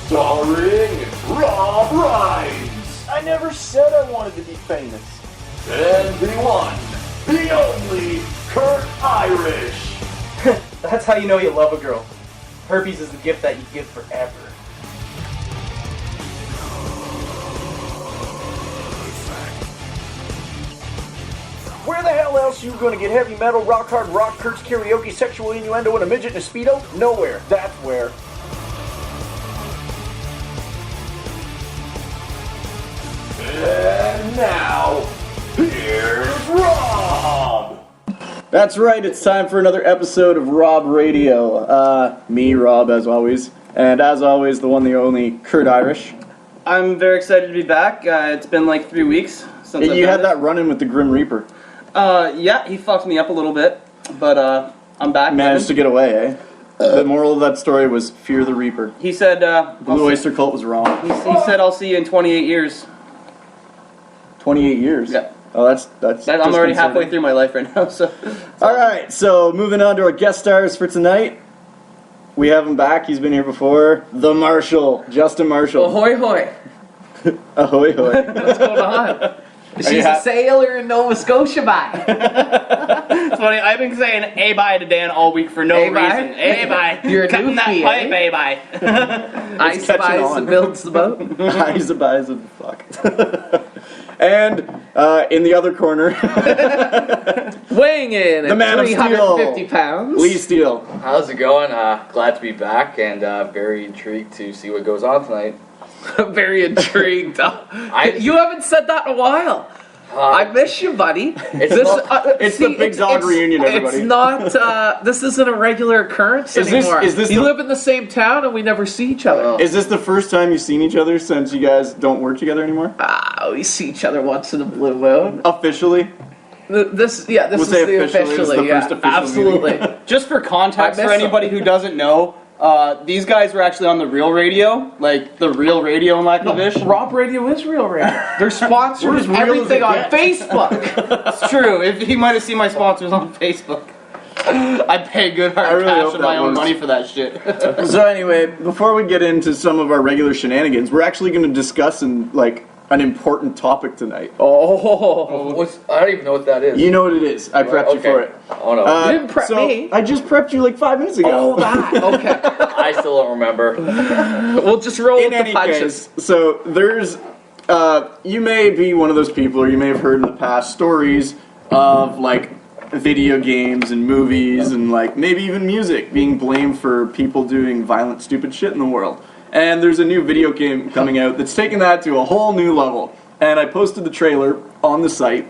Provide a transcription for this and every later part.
Starring Rob Rhines. I never said I wanted to be famous. And the one, the only, Kurt Irish. That's how you know you love a girl. Herpes is the gift that you give forever. Where the hell else you gonna get heavy metal, rock hard, rock, Kurt's karaoke, sexual innuendo, and a midget in a Speedo? Nowhere. That's where. And now, here's Rob. That's right, it's time for another episode of Rob Radio. Me, Rob, as always. And as always, the one, the only, Kurt Irish. I'm very excited to be back. It's been like 3 weeks since You had that run-in with the Grim Reaper. Yeah, he fucked me up a little bit, but I'm back. Managed to get away, eh? The moral of that story was fear the Reaper. He said, The Blue Oyster Cult was wrong. he said, I'll see you in 28 years. 28 years? Yeah. Oh, that's I'm already halfway through my life right now, so. Alright, so moving on to our guest stars for tonight. We have him back, he's been here before. The Marshal, Justin Marshall. Ahoy hoy. Ahoy hoy. What's going on? She's a sailor in Nova Scotia, bye. It's funny, I've been saying A-bye to Dan all week for no reason. A-bye. You're a cutting that goofy, pipe, eh? A-bye. Ice buys and builds the boat. Eyes the buys of the fuck. And in the other corner, Weighing in The at Man of Steel. 350 pounds. Lee Steele. How's it going? Glad to be back and very intrigued to see what goes on tonight. Very intrigued. You haven't said that in a while. I miss you, buddy. It's the big dog reunion, everybody. It's not, this isn't a regular occurrence anymore. Is this you live in the same town and we never see each other. Is this the first time you've seen each other since you guys don't work together anymore? We see each other once in a blue moon. Officially? This is the officially, it's the first official absolutely. meeting. Just for context, I for miss anybody who doesn't know, these guys were actually on the real radio, like the real radio in Laklavish. Rob Radio is real radio. They're sponsored We're as real everything as on it Facebook. It's true. If you might have seen my sponsors on Facebook. I'd pay good hard really cash hope of my that own was- money for that shit. So anyway, before we get into some of our regular shenanigans, we're actually going to discuss an important topic tonight. Oh. I don't even know what that is. You know what it is. I prepped you Okay. for it. Oh no, You didn't prep me. I just prepped you like 5 minutes ago. Oh, that. Okay. I still don't remember. We'll just roll In with the any punches. case, so there's, you may be one of those people, or you may have heard in the past stories of like video games and movies and like maybe even music being blamed for people doing violent, stupid shit in the world. And there's a new video game coming out that's taking that to a whole new level. And I posted the trailer on the site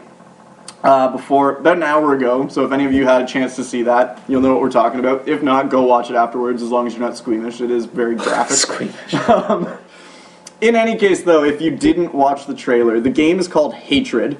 about an hour ago. So if any of you had a chance to see that, you'll know what we're talking about. If not, go watch it afterwards as long as you're not squeamish. It is very graphic. Squeamish. In any case, though, if you didn't watch the trailer, the game is called Hatred.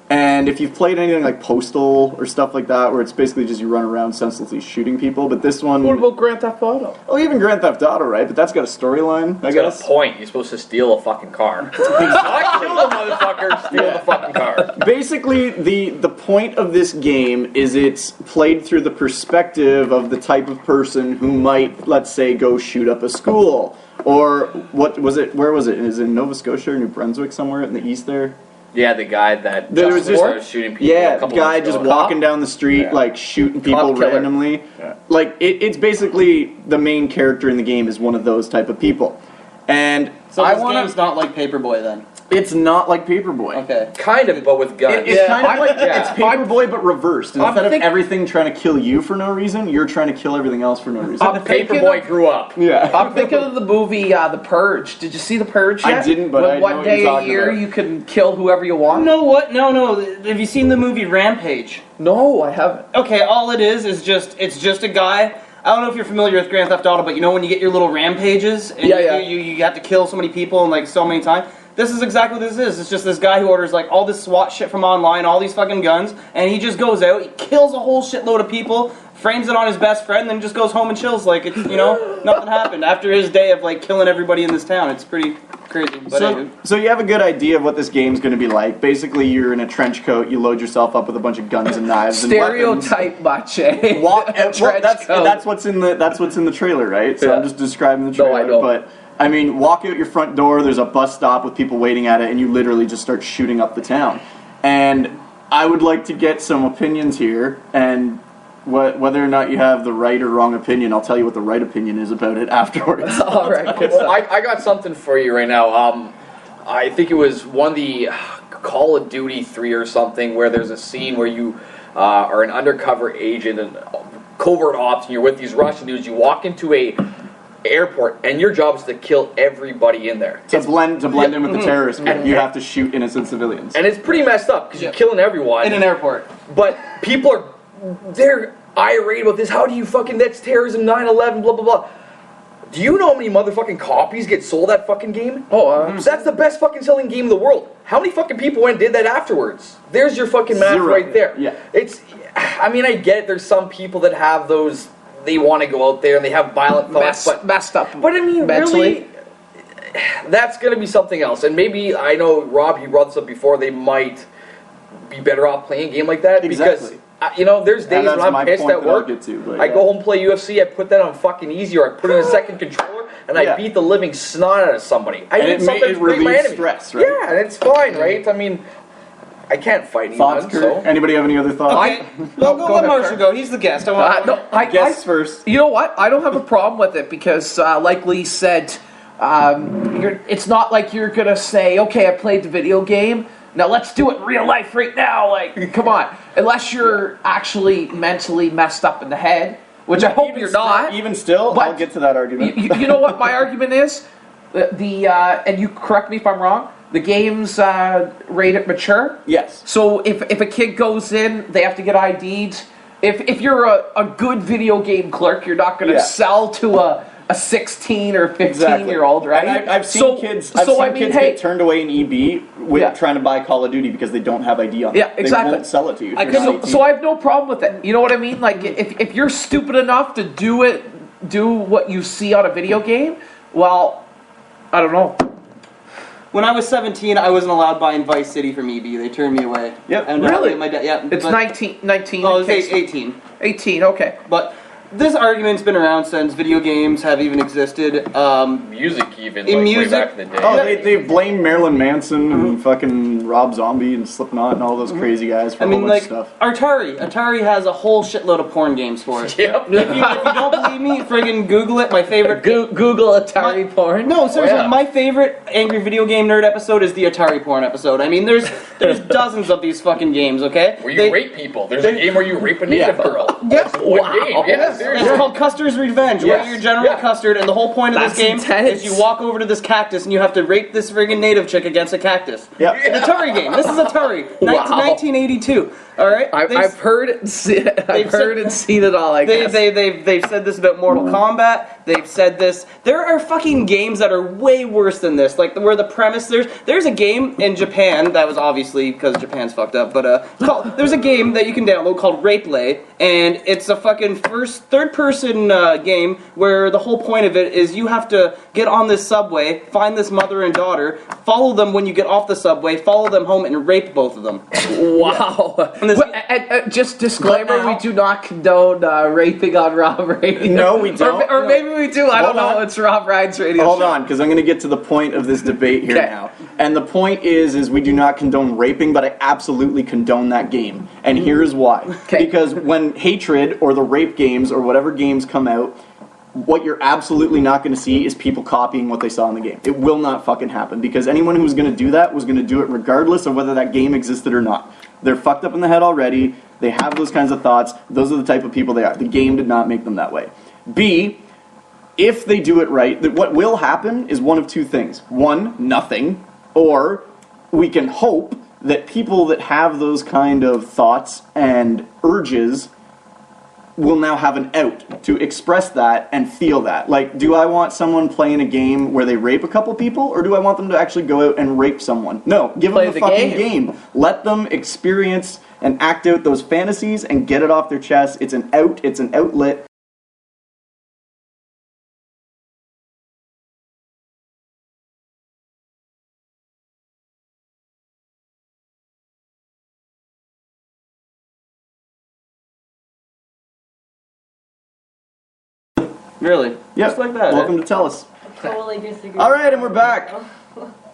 And if you've played anything like Postal or stuff like that, where it's basically just you run around senselessly shooting people, but this one... What about Grand Theft Auto? Oh, even Grand Theft Auto, right? But that's got a storyline, I It's guess. got a point. You're supposed to steal a fucking car. Not kill the motherfucker, steal the fucking car. Basically, the point of this game is it's played through the perspective of the type of person who might, let's say, go shoot up a school. Or, what was it? Where was it? Is it in Nova Scotia or New Brunswick, somewhere in the east there? Yeah, the guy that There was just started shooting people. yeah, a couple guy months just ago. walking down the street, like shooting people Cop killer. randomly. Like it's basically the main character in the game is one of those type of people, and So I this want game's not like Paperboy then. It's not like Paperboy. Okay. Kind of, but with guns. It's kind of like yeah. it's Paperboy but reversed. Instead of think- everything trying to kill you for no reason, you're trying to kill everything else for no reason. Paperboy grew up. Yeah. I'm thinking of the movie The Purge. Did you see The Purge I yet? didn't, but When I know one what day you're a talking year about. you can kill whoever you want? No, what? No. Have you seen the movie Rampage? No, I haven't. Okay, all it is just a guy. I don't know if you're familiar with Grand Theft Auto, but you know when you get your little rampages and Yeah. you have to kill so many people and like so many times. This is exactly what this is. It's just this guy who orders like all this SWAT shit from online, all these fucking guns, and he just goes out, he kills a whole shitload of people, frames it on his best friend, then just goes home and chills like it's, nothing happened after his day of like killing everybody in this town. It's pretty crazy. But So you have a good idea of what this game's going to be like. Basically, you're in a trench coat, you load yourself up with a bunch of guns and knives and weapons. Stereotype much, Well, Trench coat. that's what's in the trailer, right? So Yeah. I'm just describing the No, trailer. I know. But I mean, walk out your front door, there's a bus stop with people waiting at it, and you literally just start shooting up the town. And I would like to get some opinions here, and whether or not you have the right or wrong opinion, I'll tell you what the right opinion is about it afterwards. All right, good Well, stuff. I got something for you right now. I think it was one of the Call of Duty 3 or something where there's a scene where you are an undercover agent and covert ops, and you're with these Russian dudes. You walk into a airport, and your job is to kill everybody in there. To blend in with the terrorists, you have to shoot innocent civilians. And it's pretty messed up because you're killing everyone In an airport. But people they're irate about this. How do you that's terrorism, 9/11, blah blah blah. Do you know how many motherfucking copies get sold that fucking game? Oh, So that's the best fucking selling game in the world. How many fucking people went and did that afterwards? There's your fucking math 0. right there. Yeah. I mean, I get it. There's some people that have those, they want to go out there and they have violent thoughts, messed up. but I mean, mentally. really, that's going to be something else. And maybe, I know, Rob, you brought this up before, they might be better off playing a game like that. Exactly. Because, there's days when I'm pissed at work. I go home, play UFC, I put that on fucking easy, or I put in a second controller, and I beat the living snot out of somebody. I And did it something to break my relieves enemy. stress, right? Yeah, and it's fine, right? I mean, I can't fight anyone, Thoughts, Kurt? so... Anybody have any other thoughts? Okay. No, go let ahead, Marshall Kurt. go. He's the guest. Guess first. You know what? I don't have a problem with it because, like Lee said, it's not like you're gonna say, "Okay, I played the video game. Now let's do it in real life right now." Like, come on. Unless you're actually mentally messed up in the head, which I hope you're not. Even still, But I'll get to that argument. You know what my argument is? And you correct me if I'm wrong. The game's rated mature. Yes. So if a kid goes in, they have to get ID'd. If you're a good video game clerk, you're not going to sell to a 16 or 15-year-old, right? And I've seen kids. Get turned away in EB with trying to buy Call of Duty because they don't have ID on them. Yeah, exactly. They won't sell it to you. if you're not 18. So I have no problem with it. You know what I mean? Like if you're stupid enough to do what you see on a video game, well, I don't know. When I was 17, I wasn't allowed buying Vice City from EB. They turned me away. Yep. And Really? My dad, yeah. It's 19. Oh, it was 18. 18. Okay. But this argument's been around since video games have even existed. Music even, In like, music? way back in the day. Oh, they blame Marilyn Manson and fucking Rob Zombie and Slipknot and all those crazy guys for a whole bunch of stuff. Atari has a whole shitload of porn games for it. Yep. If you don't believe me, friggin' Google it. My favorite... Google Atari porn. No, seriously, yeah. my favorite Angry Video Game Nerd episode is the Atari porn episode. I mean, there's dozens of these fucking games, okay? Where you rape people. There's a game where you rape a native girl. That's one game. Yeah, seriously. It's called Custer's Revenge, where Yes. you're General Custard, and the whole point of That's this game intense. is you walk over to this cactus and you have to rape this friggin' native chick against a cactus. Yeah. An Atari game. This is Atari. Wow. 1982. All right. I've heard it. I've heard and seen it all. I guess. They've said this about Mortal Kombat. They've said this. There are fucking games that are way worse than this. Like where the premise there's a game in Japan that was obviously because Japan's fucked up. But there's a game that you can download called Rapeplay, and it's a fucking third person game where the whole point of it is you have to get on this subway, find this mother and daughter, follow them when you get off the subway, follow them home, and rape both of them. Wow. This- Just disclaimer: now- we do not condone raping on Rob Radio. No, we don't. Or maybe we do. I don't Hold know. on. It's Rob Ryan's radio. Hold show. on, because I'm going to get to the point of this debate here Okay. now. And the point is we do not condone raping, but I absolutely condone that game. And here's why. Okay. Because when Hatred or the rape games or whatever games come out, what you're absolutely not going to see is people copying what they saw in the game. It will not fucking happen, because anyone who was going to do that was going to do it regardless of whether that game existed or not. They're fucked up in the head already. They have those kinds of thoughts. Those are the type of people they are. The game did not make them that way. B, if they do it right, what will happen is one of two things. One, nothing. Or we can hope that people that have those kind of thoughts and urges will now have an out to express that and feel that. Like, do I want someone playing a game where they rape a couple people, or do I want them to actually go out and rape someone? No, give Play them the the fucking game. game. Let them experience and act out those fantasies and get it off their chest. It's an out, it's an outlet. Really? Yep. Just like that. Welcome to Tell Us. totally disagree. All right, and we're back.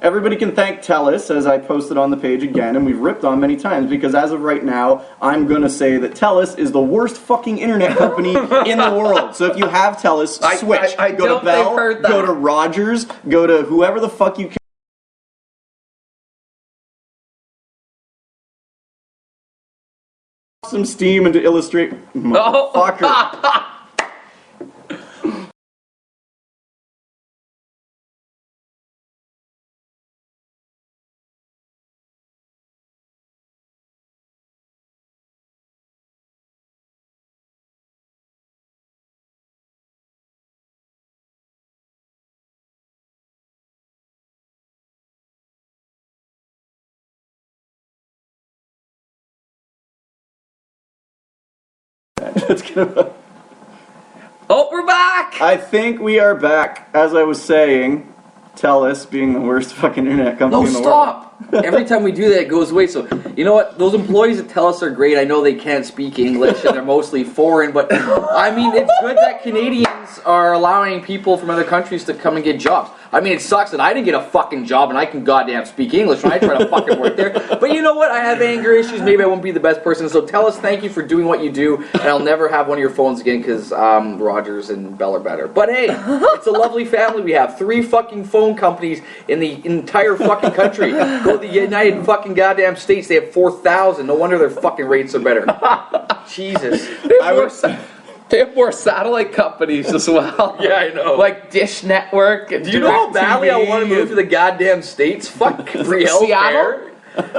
Everybody can thank TELUS, as I posted on the page again, and we've ripped on many times, because as of right now, I'm going to say that TELUS is the worst fucking internet company in the world. So if you have TELUS, switch. I go don't to Bell, think heard that. go to Rogers, go to whoever the fuck you can. Some steam and to illustrate... Motherfucker. That's gonna... Oh, we're back! I think we are back. As I was saying, TELUS being the worst fucking internet company in the stop! Every time we do that, it goes away. So, you know what? Those employees at TELUS are great. I know they can't speak English and they're mostly foreign, but I mean, it's good that Canadians are allowing people from other countries to come and get jobs. I mean, it sucks that I didn't get a fucking job and I can goddamn speak English when I try to fucking work there. But you know what? I have anger issues. Maybe I won't be the best person. So TELUS, thank you for doing what you do. And I'll never have one of your phones again because Rogers and Bell are better. But hey, it's a lovely family we have. 3 fucking phone companies in the entire fucking country. Go to the United fucking goddamn States. They have 4,000. No wonder their fucking rates are better. Jesus. They have more satellite companies as well. Yeah, I know. Like Dish Network and Do you know how badly I want to move to the goddamn States? Fuck free healthcare.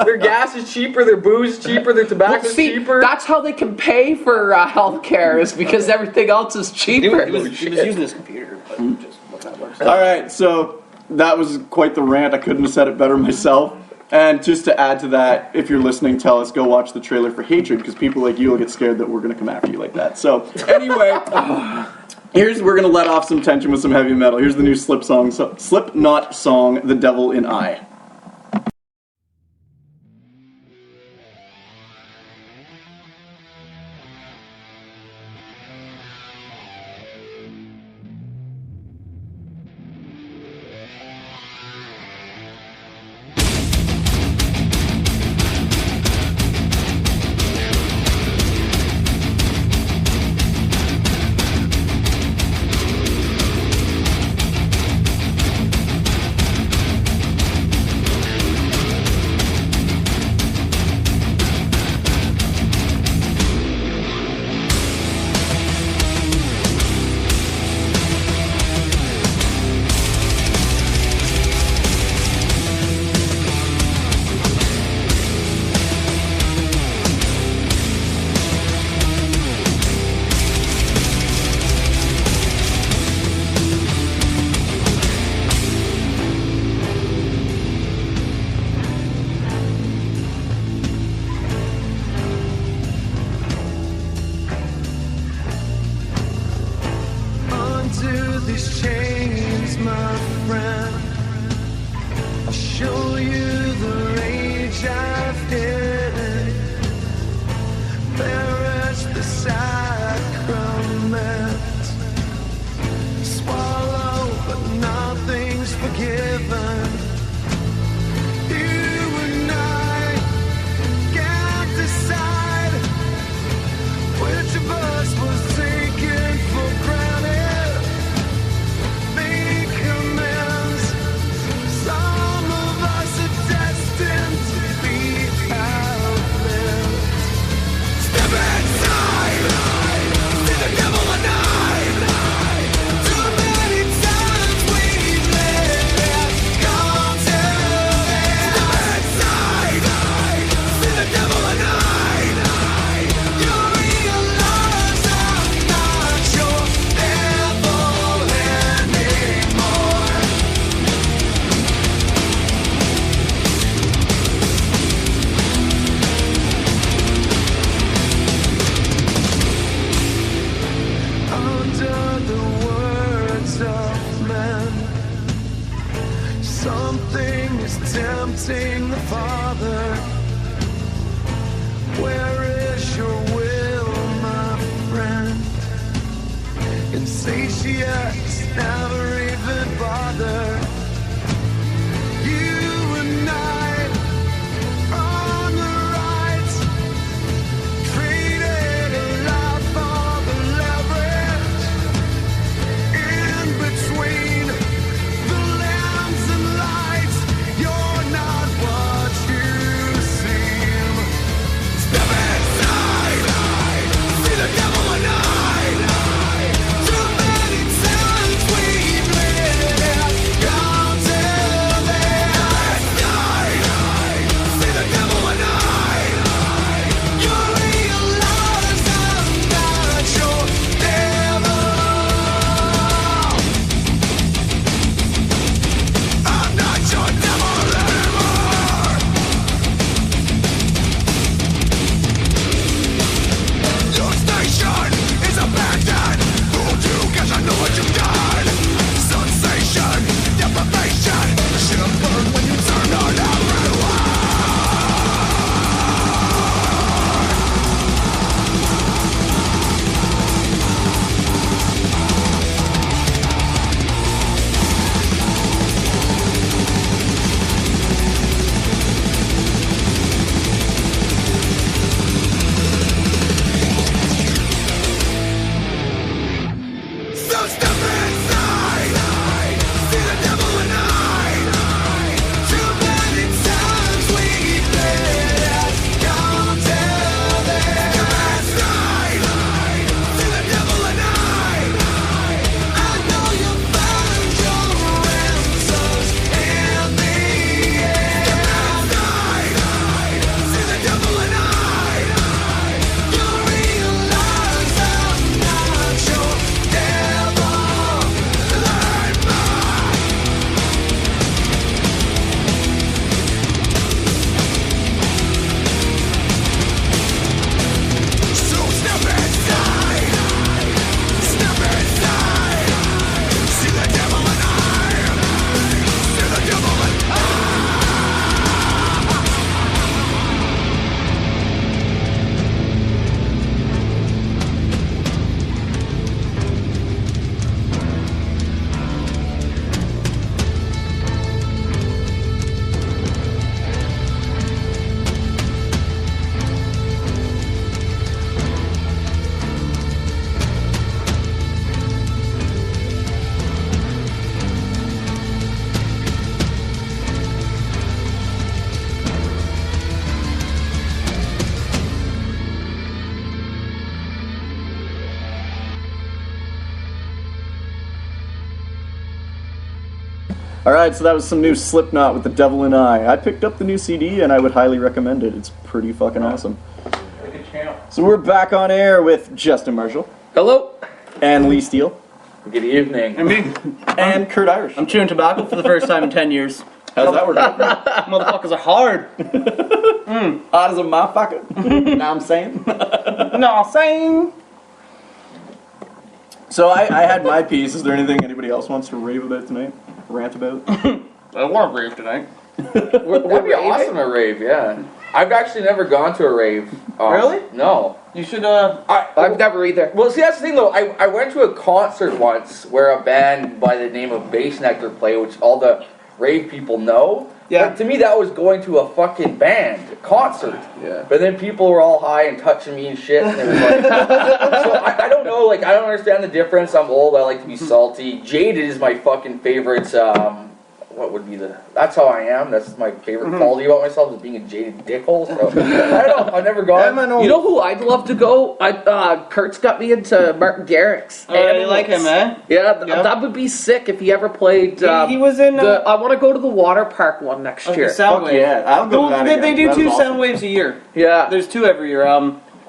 Their gas is cheaper, their booze is cheaper, their tobacco is cheaper. That's how they can pay for healthcare, is because everything else is cheaper. He was using his computer, but just look how that works. All right, so that was quite the rant. I couldn't have said it better myself. And just to add to that, if you're listening, TELUS, go watch the trailer for Hatred, because people like you will get scared that we're going to come after you like that. So, anyway, we're going to let off some tension with some heavy metal. Here's the new Slipknot song, The Devil in I. these chains, my friend. I'll show you the rage I've hidden. Perish the sacrament. Swallow, but nothing's forgiven. You and I can't decide which of us was taken for granted. Make amends. Some of us are destined to be outlived. Step inside. See the devil alive. Too many times we've let it come to this. Step inside. See the devil alive. You realize I'm not your devil anymore. Under the words of men, something is tempting the Father. Where is your will, my friend? Insatiate, never even bothered. Alright, so that was some new Slipknot with The Devil in I. I picked up the new CD and I would highly recommend it. It's pretty fucking awesome. So we're back on air with Justin Marshall. Hello. And Lee Steele. Good evening. And me. And Kurt Irish. I'm chewing tobacco for the first time in 10 years. How's that working? Motherfuckers are hard. Hot as a motherfucker. Know what I'm saying? No, I'm saying. So I had my piece. Is there anything anybody else wants to rave about tonight? Rant about? I want to rave tonight. That'd be awesome, a rave, yeah. I've actually never gone to a rave. Really? No. You should, I've never either. Well, see, that's the thing, though. I went to a concert once where a band by the name of Bass Nectar played, which all the rave people know. Yeah. But to me, that was going to a fucking band concert. Yeah. But then people were all high and touching me and shit, and it was like... so I don't know, like, I don't understand the difference. I'm old, I like to be salty. Jaded is my fucking favorite, what would be the... That's how I am. That's my favorite quality about myself, is being a jaded dickhole. So, I don't know. I've never gone. You know who I'd love to go? Kurt's got me into Martin Garrix. you like him, eh? Yeah, that would be sick if he ever played. He was in... I want to go to the water park one next year. Soundwave. Yeah, I'll go to that They again. do That 2 was awesome. Soundwaves a year. Yeah. There's 2 every year.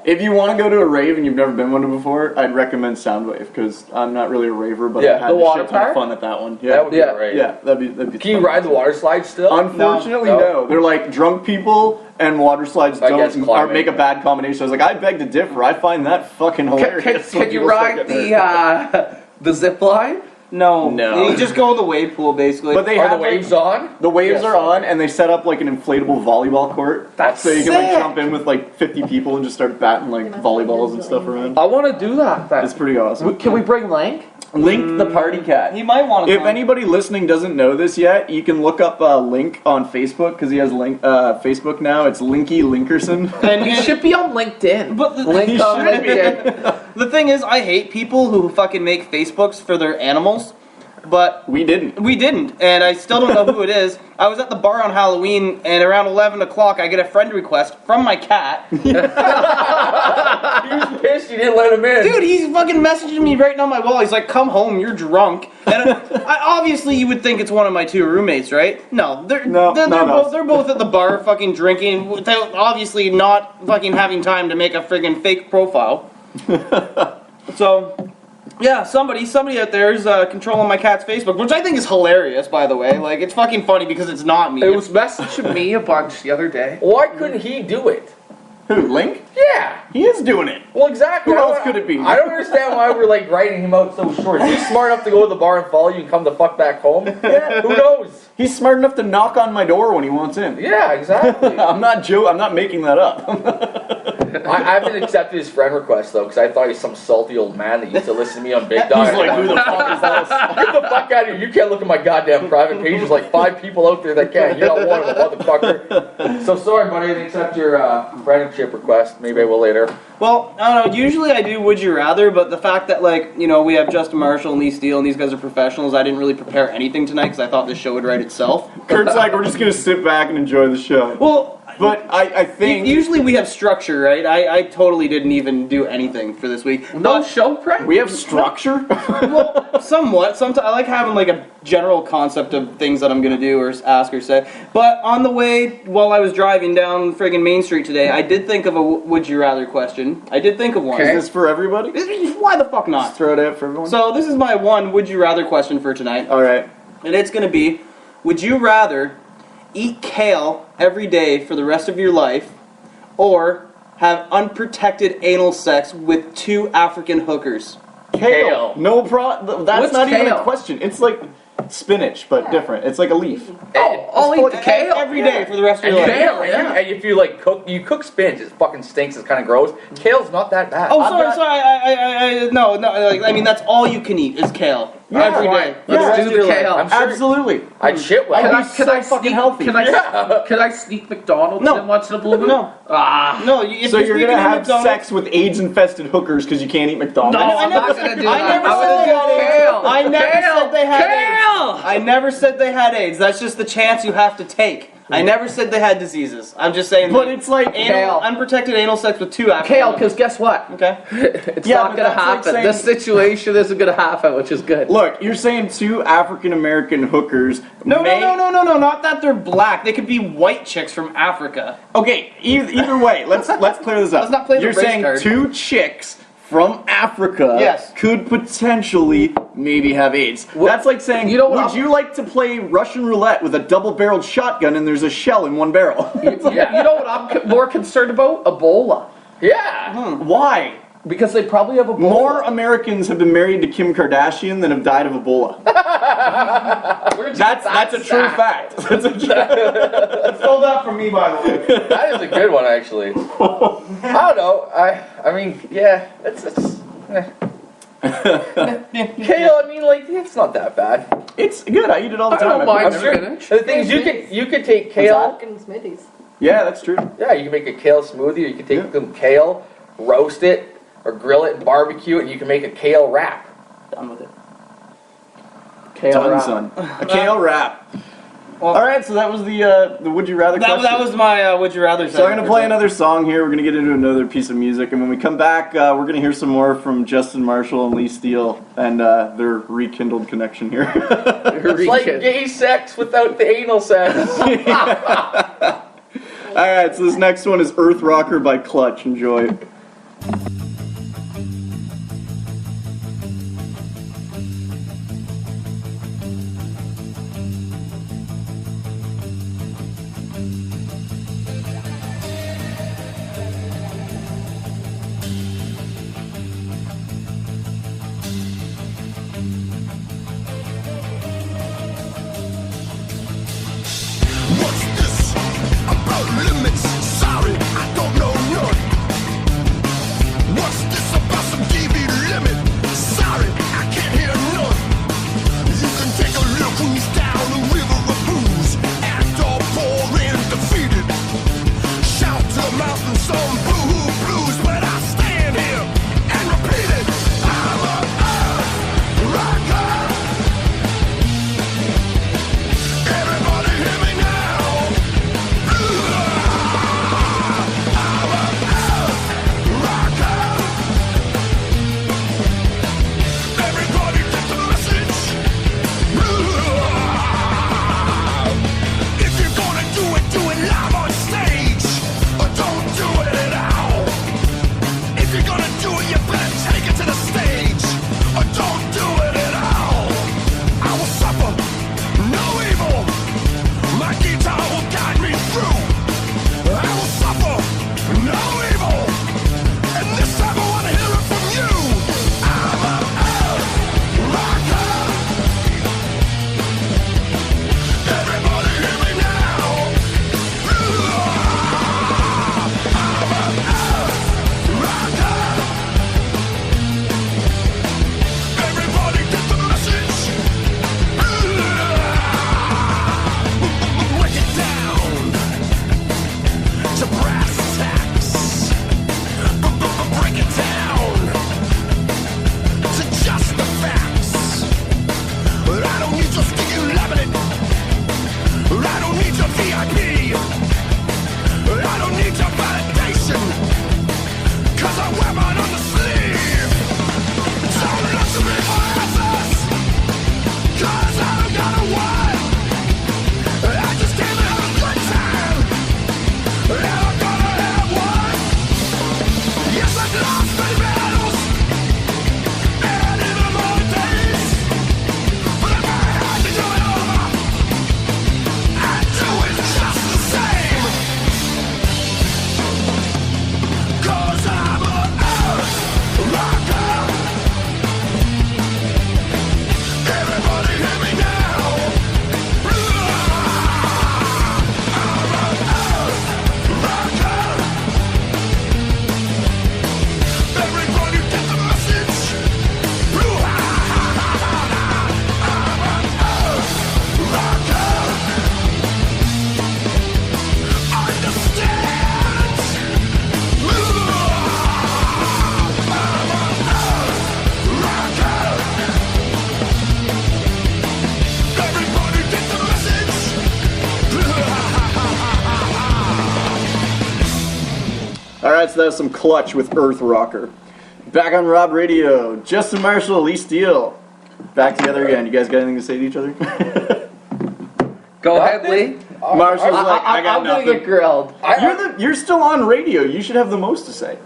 If you want to go to a rave and you've never been one before, I'd recommend Soundwave, because I'm not really a raver, but Yeah, I had the a water shit ton of park? fun at that one. Yeah, That would be Yeah. great. yeah, that'd be. Can you fun. ride the water slide still? Unfortunately, No. no. They're like drunk people and water slides I guess don't climbing. make a bad combination. I was like, I beg to differ. I find that fucking hilarious. Can when you people start ride getting the hurt. the zip line? No. No. You just go in the wave pool, basically. But they Are have the waves on? The waves Yes. are on, and they set up like an inflatable volleyball court. That's so you can like sick. jump in with like 50 people and just start batting like volleyballs and stuff around. I want to do that. It's pretty awesome. Can we bring Link? Link the party cat. He might want to If anybody listening doesn't know this yet, you can look up Link on Facebook, because he has Facebook now. It's Linky Linkerson. And He should be on LinkedIn. But the, Link on should be. LinkedIn. the thing is, I hate people who fucking make Facebooks for their animals. But We didn't. we didn't, and I still don't know who it is. I was at the bar on Halloween, and around 11 o'clock, I get a friend request from my cat. He was pissed you didn't let him in. Dude, he's fucking messaging me right on my wall. He's like, "Come home, you're drunk." And obviously, you would think it's one of my 2 roommates, right? No, they're not us. they're both at the bar, fucking drinking, without obviously not fucking having time to make a friggin' fake profile. So. Yeah, somebody out there is controlling my cat's Facebook, which I think is hilarious, by the way. Like, it's fucking funny because it's not me. It was messaging me a bunch the other day. Why couldn't he do it? Who, Link? Yeah. He is doing it. Well, exactly. Who I else don't- could it be? I don't understand why we're like writing him out so short. Is he smart enough to go to the bar and follow you and come the fuck back home? Yeah. Who knows? He's smart enough to knock on my door when he wants in. Yeah, exactly. I'm not making that up. I haven't accepted his friend request though, because I thought he's some salty old man that used to listen to me on Big Dog. He's like, who the fuck is this? Get the fuck out of here! You can't look at my goddamn private page. There's like 5 people out there that can. You're not one of them, motherfucker. So sorry, buddy. I didn't accept your friendship request. Maybe I will later. Well, I don't know. Usually I do Would You Rather, but the fact that, like, you know, we have Justin Marshall and Lee Steele, and these guys are professionals, I didn't really prepare anything tonight because I thought this show would write itself. Kurt's like, we're just gonna sit back and enjoy the show. Well, But I think usually we have structure, right? I totally didn't even do anything for this week. No show prep? we have structure. Well, somewhat. Sometimes I like having like a general concept of things that I'm gonna do or ask or say. But on the way, while I was driving down friggin' Main Street today, I did think of a Would You Rather question. I did think of one. Is this for everybody? Why the fuck not? Just throw it out for everyone. So this is my one Would You Rather question for tonight. All right. And it's gonna be, would you rather eat kale every day for the rest of your life, or have unprotected anal sex with 2 African hookers? Kale. No problem. That's What's not even kale? a question. It's like spinach, but different. It's like a leaf. Oh, I'll eat the kale. Every day for the rest of And your you, life. Kale, yeah. and if you like cook spinach, it fucking stinks. It's kind of gross. Kale's not that bad. Oh, sorry. No. Like, I mean, that's all you can eat is kale every day. For the Let's rest do of your the life. kale. I'm sure Absolutely. I'd shit well. Can I- so fucking healthy. Can I sneak McDonald's No. in once in a blue moon? No. Ah. No, if So you're speaking gonna of have McDonald's- sex with AIDS-infested hookers because you can't eat McDonald's? No, I'm never not said- gonna do I that. never I'm said gonna they had do AIDS. kale. I never Kale. said they had Kale. AIDS. I never said they had AIDS. That's just the chance you have to take. I never said they had diseases. I'm just saying. But that it's like Kale. unprotected anal sex with 2 African Kale, women. because guess what? Okay. It's Yeah, not but gonna that's like happen. saying- This situation isn't gonna happen, which is good. Look, you're saying 2 African American hookers. No, may- no. Not that they're black. They could be white chicks from Africa. Okay, either way, let's clear this up. Let's not play the You're race saying card. 2 chicks from Africa Yes. could potentially maybe have AIDS. That's like saying, you know what, would you like to play Russian roulette with a double-barreled shotgun and there's a shell in one barrel? Yeah. You know what I'm more concerned about? Ebola. Yeah. Why? Because they probably have Ebola. More Americans have been married to Kim Kardashian than have died of Ebola. That's a true fact. That's a true Stole that from me, by the way. That is a good one, actually. I don't know. I mean, yeah, it's kale. I mean, like, it's not that bad. It's good. I eat it all the I time. don't mind put it in spinach. The thing is, you could take kale. Fucking Smithies. Yeah, that's true. Yeah, you can make a kale smoothie, or you can take some kale, roast it, or grill it and barbecue it, and you can make a kale wrap. Done with it. Kale Done, wrap. son. A kale wrap. Well, All right, so that was the Would You Rather question. that was my Would You Rather. So I'm going to play another song here. We're going to get into another piece of music. And when we come back, we're going to hear some more from Justin Marshall and Lee Steele and their rekindled connection here. It's like gay sex without the anal sex. All right, so this next one is Earth Rocker by Clutch. Enjoy. What's this about limits? Sorry, I don't know what. Alright, so that was some Clutch with Earth Rocker. Back on Rob Radio, Justin Marshall, Lee Steele. Back together again. You guys got anything to say to each other? Go ahead, Lee. Marshall's like, I got I'm gonna nothing. get grilled. You're still on radio. You should have the most to say.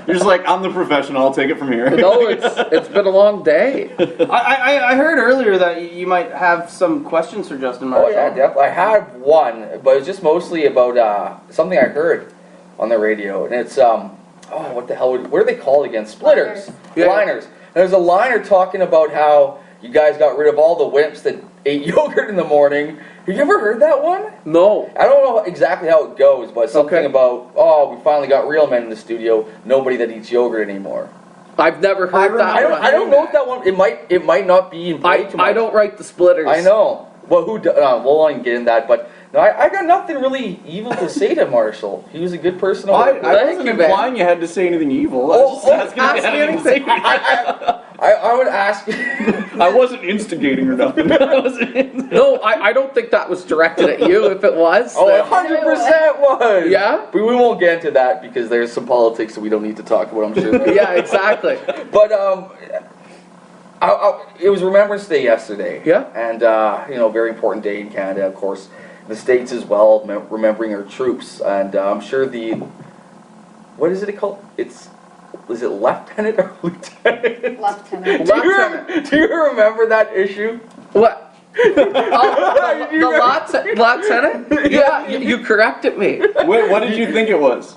You're just like, I'm the professional. I'll take it from here. No, it's been a long day. I heard earlier that you might have some questions for Justin Marshall. Oh yeah, definitely. I had one, but it was just mostly about something I heard on the radio, and it's what the hell? What are they called again? Splitters, liners. And there's a liner talking about how you guys got rid of all the wimps that ate yogurt in the morning. Have you ever heard that one? No. I don't know exactly how it goes, but something about, we finally got real men in the studio, nobody that eats yogurt anymore. I've never heard that one. I don't know if that one, it might not be in play too much. I don't write the Splitters. I know. Well, we'll not get into that, but no, I got nothing really evil to say to Marshall. He was a good person to work with. I wasn't implying you had to say anything evil. I was just asking if you had anything to say. I would ask. I wasn't instigating or nothing. No, I don't think that was directed at you. If it was, Oh, 100% was. Yeah? We won't get into that because there's some politics that we don't need to talk about, I'm sure. yeah, exactly. But it was Remembrance Day yesterday. Yeah. And very important day in Canada, of course, the States as well, remembering our troops. And I'm sure what is it called? Is it lieutenant or lieutenant? Lieutenant. Do you remember that issue? What? The lieutenant? Yeah, you corrected me. Wait, what did you think it was?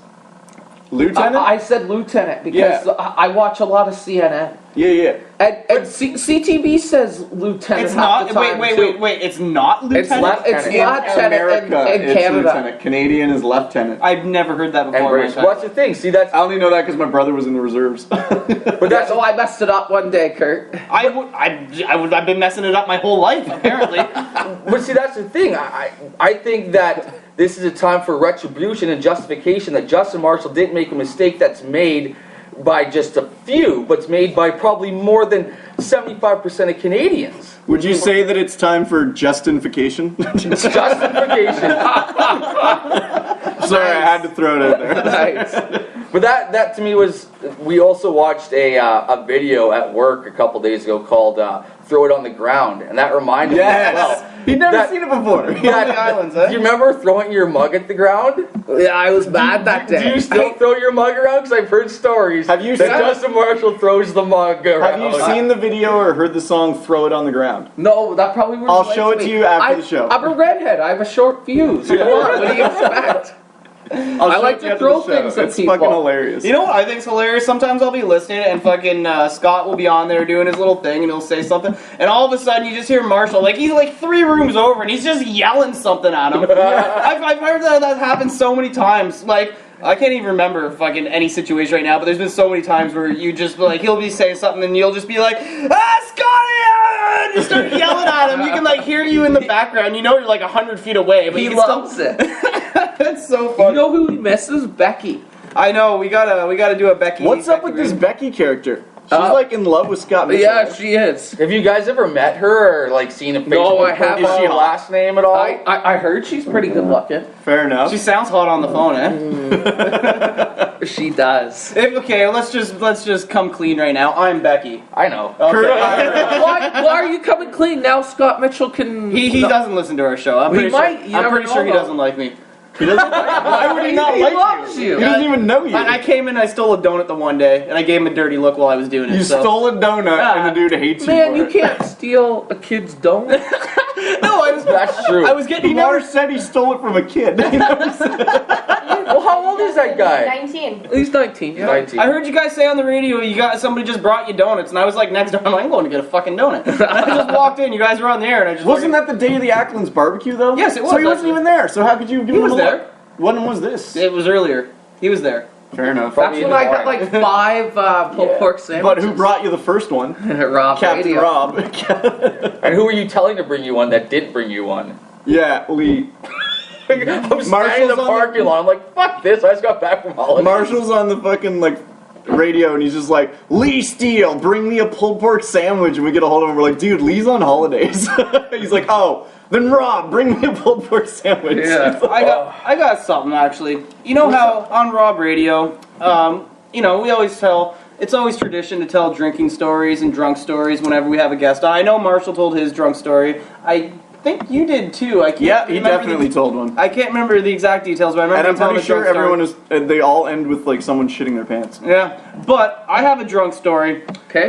Lieutenant? I said lieutenant because I watch a lot of CNN. Yeah. And CTV says lieutenant. It's half not. the time, Wait. It's not lieutenant. It's lieutenant America, in it's Canada. lieutenant. Canadian is lieutenant. I've never heard that And before. British. What's the thing? See, that's. I only know that because my brother was in the reserves. But that's. So I messed it up one day, Kurt. I've been messing it up my whole life, apparently. But see, that's the thing. I think that this is a time for retribution and justification that Justin Marshall didn't make a mistake that's made by just a few, but it's made by probably more than 75% of Canadians. Would you say that it's time for justification? Justification. Sorry, I had to throw it out there. Nice. But that to me was, we also watched a video at work a couple days ago called Throw It on the Ground, and that reminded me as well. He'd never seen it before. Do you remember throwing your mug at the ground? Yeah, I was bad that day. Do you still throw your mug around? Because I've heard stories Have you that seen- Justin Marshall throws the mug around. Have you seen the video or heard the song Throw It on the Ground? No, that probably was. I'll show it to you after the show. I'm a redhead. I have a short fuse. Come on, what do you expect? I'll I show like it to you after throw the show. things at It's people. fucking hilarious. You know what I think's hilarious? Sometimes I'll be listening and fucking Scott will be on there doing his little thing and he'll say something, and all of a sudden you just hear Marshall, like he's like 3 rooms over and he's just yelling something at him. I've heard that happen so many times. Like, I can't even remember fucking any situation right now, but there's been so many times where you just like, he'll be saying something and you'll just be like, Scotty! And you start yelling at him. You can like hear you in the background. You know you're like 100 feet away, but He you can loves still... it. It's so funny. You know who he misses? Becky. I know, we gotta do a Becky. What's up with this Becky character? She's like in love with Scott Mitchell. Yeah, she is. Have you guys ever met her or like seen a Facebook? No, I haven't. Is she a last name at all? I heard she's pretty good looking. Fair enough. She sounds hot on the phone, eh? She does. Okay, let's just come clean right now. I'm Becky. I know. Okay. Why are you coming clean now? Scott Mitchell can. He doesn't listen to our show. I'm He pretty might, sure. you I'm never pretty sure he know, doesn't like me. He doesn't why would he not He like loves you. He doesn't even know you. I came in, I stole a donut the one day, and I gave him a dirty look while I was doing it. You so. stole a donut and the dude hates Man, you you for it. can't steal a kid's donut. No, That's true. I was getting He never said he stole it from a kid. He never said Well, how old is that guy? 19. He's 19. Yeah. 19. I heard you guys say on the radio somebody just brought you donuts, and I was like next door. I'm like, I'm going to get a fucking donut. And I just walked in. You guys were on the air, and I just Wasn't that the day of the Ackland's barbecue though? Yes, it was, So he wasn't actually. even there. So how could you give He him was a look? there. When was this? It was earlier. He was there. Fair enough. That's when I got like 5 pulled pork sandwiches. But who brought you the first one? Rob Captain Radio. Rob. And who were you telling to bring you one that didn't bring you one? Yeah, Lee. I'm standing in Marshall's the on parking lot. I'm like, fuck this. I just got back from holiday. Marshall's on the fucking like radio and he's just like, Lee Steele, bring me a pulled pork sandwich, and we get a hold of him. We're like, dude, Lee's on holidays. He's like, oh, Then Rob, bring me a pulled pork sandwich. Yeah. I got something actually. You know how on Rob Radio, we always tell. It's always tradition to tell drinking stories and drunk stories whenever we have a guest. I know Marshall told his drunk story. I think you did too. I can't Yeah, he remember definitely told one. I can't remember the exact details, but I remember And I'm him telling pretty a drunk sure story. everyone is. They all end with like someone shitting their pants. Yeah, but I have a drunk story. Okay.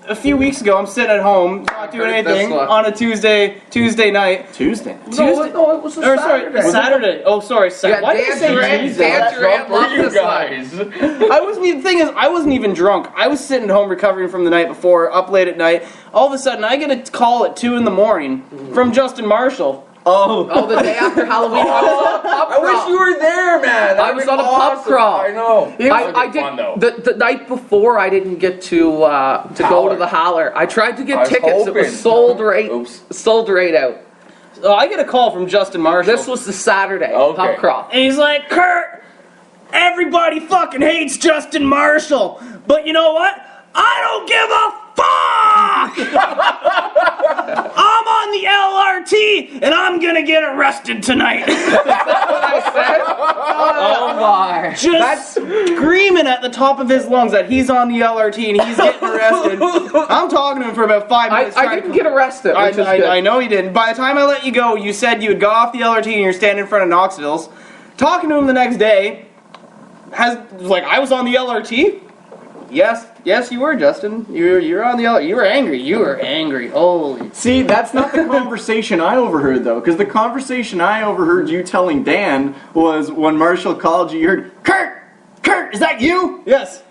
A few weeks ago, I'm sitting at home, not doing Heard this anything one. on a Tuesday night. Tuesday. No, it was a Or Saturday. sorry, Saturday. Oh, sorry. Yeah, Why did I say Tuesday? Dan Durant loved you this guys. The thing is, I wasn't even drunk. I was sitting at home recovering from the night before, up late at night. All of a sudden, I get a call at 2 in the morning from Justin Marshall. Oh, the day after Halloween. I was on a pub I wish you were there, man. I was on a pub crawl. I know. I did fun, though. the night before. I didn't get to go to the Howler. I tried to I get was tickets. It hoping. was sold right. Oops. Sold right out. So I get a call from Justin Marshall. This was the Saturday Okay. pub crawl. And he's like, Kurt, everybody fucking hates Justin Marshall. But you know what? I don't give a fuck! I'm on the LRT and I'm gonna get arrested tonight. Oh my! Just screaming at the top of his lungs that he's on the LRT and he's getting arrested. I'm talking to him for about 5 minutes. I didn't get arrested. Which is good. I know you didn't. By the time I let you go, you said you had got off the LRT and you're standing in front of Knoxville's. Talking to him the next day, I was on the LRT. Yes, you were, Justin. You were on the LRT. You were angry. Holy. See, that's not the conversation I overheard, though, because the conversation I overheard you telling Dan was when Marshall called you, you heard, Kurt, is that you? Yes.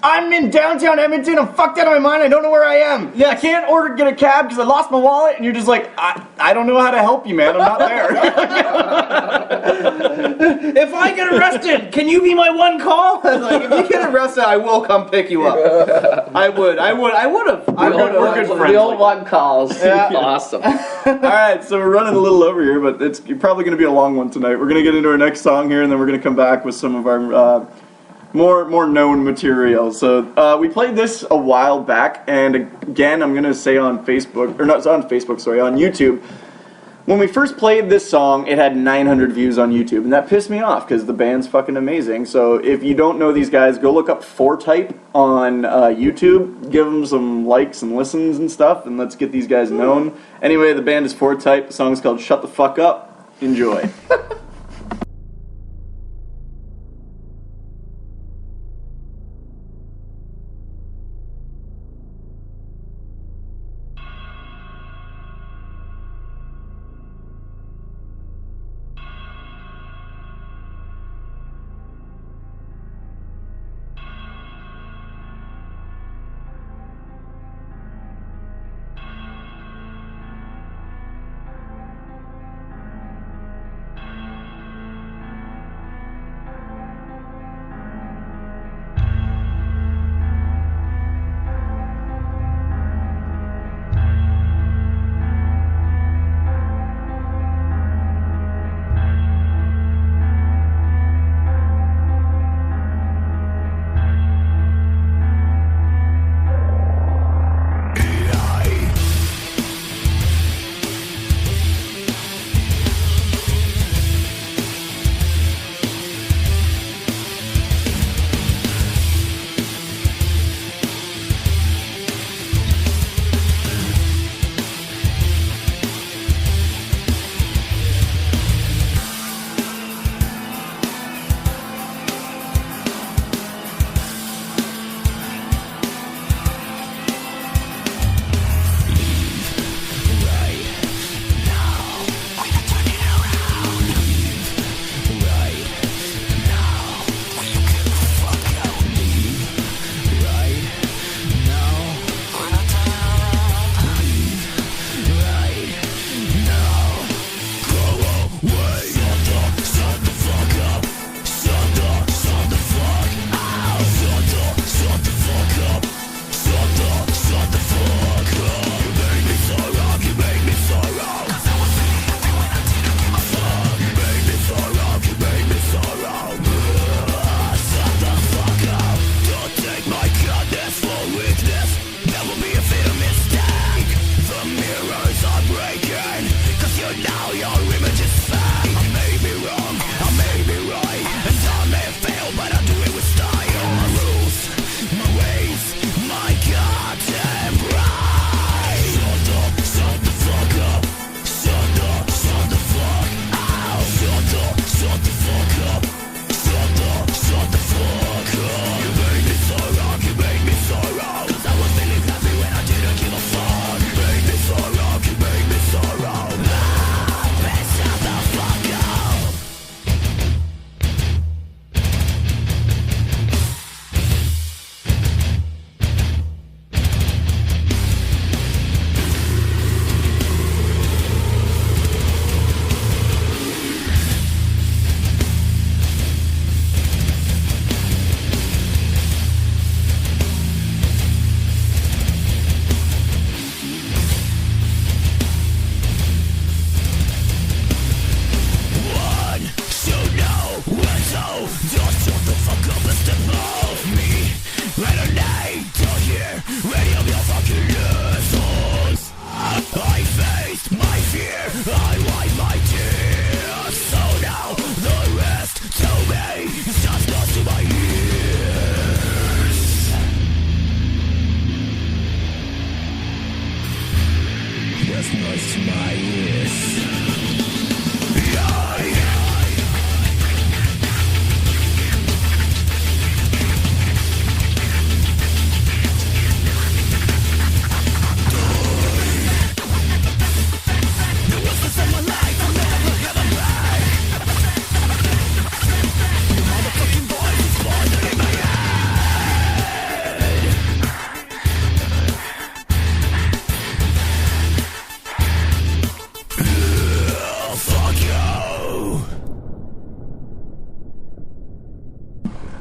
I'm in downtown Edmonton, I'm fucked out of my mind, I don't know where I am. Yeah, I can't get a cab because I lost my wallet, and you're just like, I don't know how to help you, man, I'm not there. If I get arrested, can you be my one call? If you get arrested, I will come pick you up. I would have. We're good friends. The old one calls. Yeah. Awesome. Alright, so we're running a little over here, but it's probably going to be a long one tonight. We're going to get into our next song here, and then we're going to come back with some of our more known material. So we played this a while back, and again, I'm going to say on Facebook, or not on Facebook, sorry, on YouTube. When we first played this song, it had 900 views on YouTube, and that pissed me off because the band's fucking amazing. So if you don't know these guys, go look up 4Type on YouTube, give them some likes and listens and stuff, and let's get these guys known. Anyway, the band is 4Type. The song is called Shut the Fuck Up. Enjoy.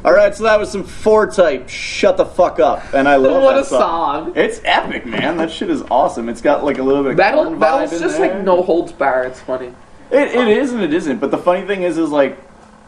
All right, so that was some 4-Type. Shut the fuck up, and I love What that a song. It's epic, man. That shit is awesome. It's got like a little bit of corn vibe Metal's in just there. like no holds barred. It's funny. It is and it isn't. But the funny thing is like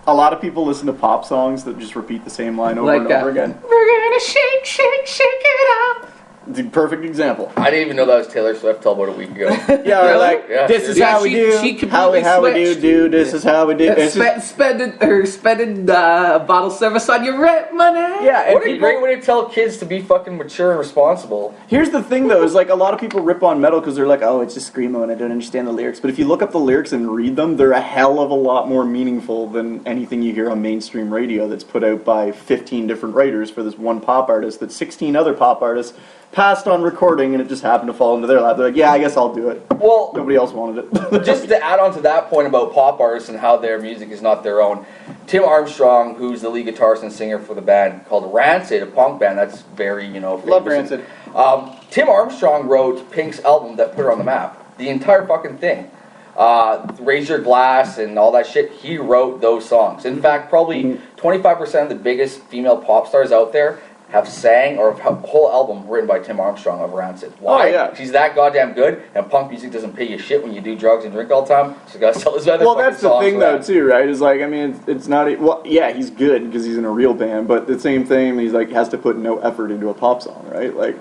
a lot of people listen to pop songs that just repeat the same line over and over again. We're gonna shake, shake, shake it up. The perfect example. I didn't even know that was Taylor Swift till about a week ago. Yeah, we're Really? like, Yeah, this is yeah, how we do. she How we completely do. This is how we do. It's just- Spending bottle service on your rent money. yeah, and What a people- great way to tell kids to be fucking mature and responsible. Here's the thing, though, is like a lot of people rip on metal because they're like, oh, it's just screamo and I don't understand the lyrics. But if you look up the lyrics and read them, they're a hell of a lot more meaningful than anything you hear on mainstream radio that's put out by 15 different writers for this one pop artist that 16 other pop artists passed on recording and it just happened to fall into their lap. They're like, yeah, I guess I'll do it. Well, Nobody else wanted it. just to add on to that point about pop artists and how their music is not their own, Tim Armstrong, who's the lead guitarist and singer for the band called Rancid, a punk band that's very, famous. Love Rancid. Tim Armstrong wrote Pink's album that put her on the map. The entire fucking thing. Raise Your Glass and all that shit, he wrote those songs. In fact, probably 25% of the biggest female pop stars out there have sang or have a whole album written by Tim Armstrong of Rancid. Why? Oh, yeah. She's that goddamn good, and punk music doesn't pay you shit when you do drugs and drink all the time. So you gotta sell his other Well, fucking that's the songs thing, for though, that. too, right? Is like, I mean, it's not. Well, yeah, he's good because he's in a real band, but the same thing, he's like has to put no effort into a pop song, right? Like,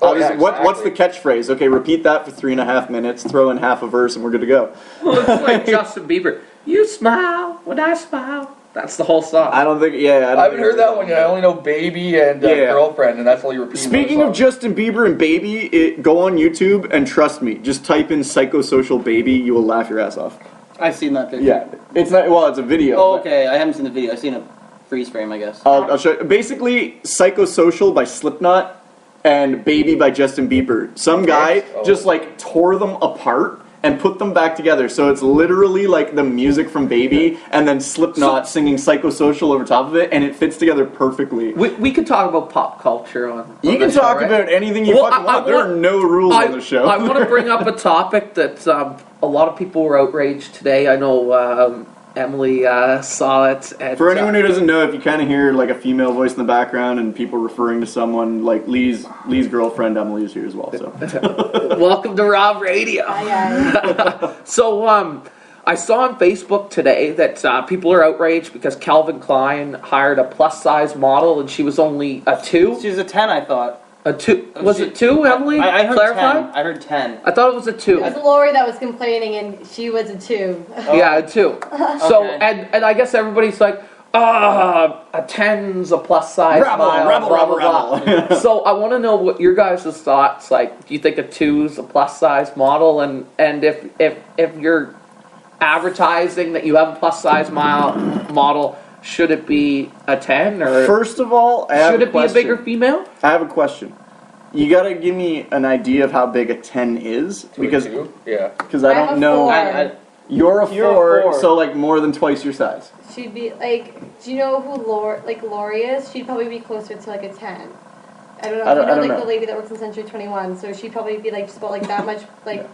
Oh, yeah, what's the exactly. catchphrase? Okay, repeat that for 3.5 minutes, throw in half a verse, and we're good to go. Well, it's like Justin Bieber. You smile when I smile. That's the whole song. I don't think. Yeah, I haven't heard that one yet. I only know Baby and Yeah. Girlfriend, and that's all you repeat. Speaking of Justin Bieber and Baby, go on YouTube and trust me, just type in "psychosocial baby," you will laugh your ass off. I've seen that picture. Yeah, it's not. Well, it's a video. Oh, but okay. I haven't seen the video. I've seen a freeze frame, I guess. I'll show you. Basically, "Psychosocial" by Slipknot and "Baby" by Justin Bieber. Some guy just like tore them apart and put them back together. So it's literally like the music from Baby and then Slipknot singing "Psychosocial" over top of it, and it fits together perfectly. We could talk about pop culture on You can this show, talk right? about anything you Well, fucking want. I There want- are no rules on the show. I want to bring up a topic that a lot of people were outraged today. I know Emily saw it. And, For anyone who doesn't know, if you kind of hear like a female voice in the background and people referring to someone, like Lee's girlfriend Emily is here as well. So welcome to Rob Radio. So I saw on Facebook today that people are outraged because Calvin Klein hired a plus size model and she was only a 2. She was a 10, I thought. A 2? Was it 2, Emily? I heard Clarify? 10. I heard 10. I thought it was a 2. It was Lori that was complaining, and she was a 2. Yeah, a 2. So, Okay. and I guess everybody's like, a 10's a plus size Rebel, mile, rebel, blah, rebel, blah, blah. rebel. So I want to know what your guys' thoughts, like, do you think a 2's a plus size model, and if you're advertising that you have a plus size model, should it be a 10, or first of all, I have should a it be a question. bigger female? I have a question. You gotta give me an idea of how big a 10 is because yeah. I I'm don't a know. 4. You're a You're a 4, 4. so like more than twice your size. She'd be like, do you know who Lori is? She'd probably be closer to like a 10. I don't know. I don't if you know, know. the lady that works in Century 21, so she'd probably be like just about like that much like.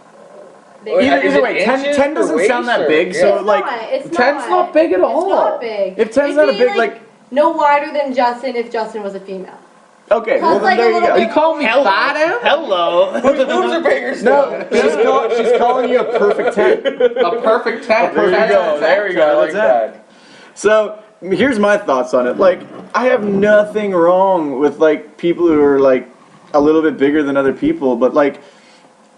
Wait, is Either it way, 10 inches doesn't or sound that waist, big, or- so It's like not, it's 10's not big at all. It's not big. If 10's It'd not a be, big, like- no wider than Justin if Justin was a female. okay, well then Sounds like there a you little go. bit- You call me fat, Em? Hello. Who's a bigger No, she's calling you a perfect 10. A perfect 10. There we go. There we go. I like That's that. So here's my thoughts on it. Like, I have nothing wrong with like people who are like a little bit bigger than other people, but like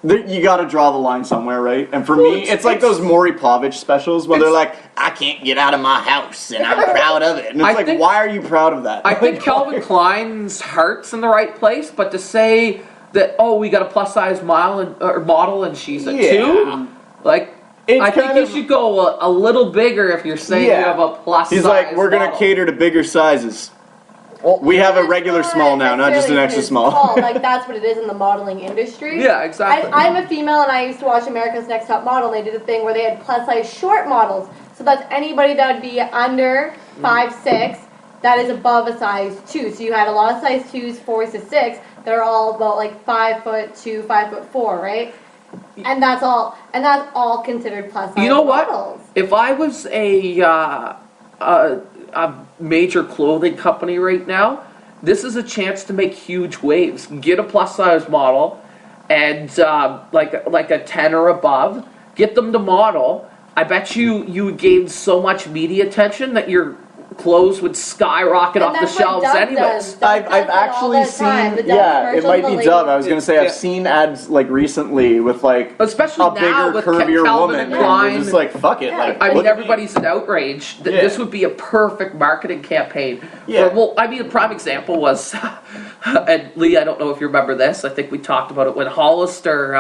you got to draw the line somewhere, right? And for me, it's like those Maury Povich specials where they're like, "I can't get out of my house, and I'm proud of it." And it's I like, think- why are you proud of that? I think Calvin Klein's heart's in the right place, but to say that, oh, we got a plus size model and she's a Yeah. 2, like, It's I think kind you of- should go a little bigger if you're saying you Yeah. have a plus He's size like, we're gonna model. cater to bigger sizes. Well, We have a It's regular not small now, not just an necessarily extra his small. fault. Like that's what it is in the modeling industry. Yeah, exactly. I'm a female, and I used to watch America's Next Top Model. And they did a thing where they had plus size short models. So that's anybody that would be under 5'6", that is above a size 2. So you had a lot of size 2s, 4s to 6. They're all about like 5'2", 5'4", right? And that's all. And that's all considered plus size You know what? models. If I was a a major clothing company right now, this is a chance to make huge waves. Get a plus size model, and like a 10 or above. Get them to model. I bet you would gain so much media attention that your clothes would skyrocket And off the that's what shelves Dove anyways. does. Dove I've does that all actually the time. The seen, Dove yeah, it commercials, might the be lady- Dove. I was gonna say I've Yeah. seen ads like recently with like Especially a now bigger, with curvier Calvin woman, and and Klein. you're just like, fuck it. Yeah. Like, I mean, look at me. everybody's in outrage. Yeah. This would be a perfect marketing campaign. Yeah. Well, I mean, a prime example was, and Lee, I don't know if you remember this. I think we talked about it when Hollister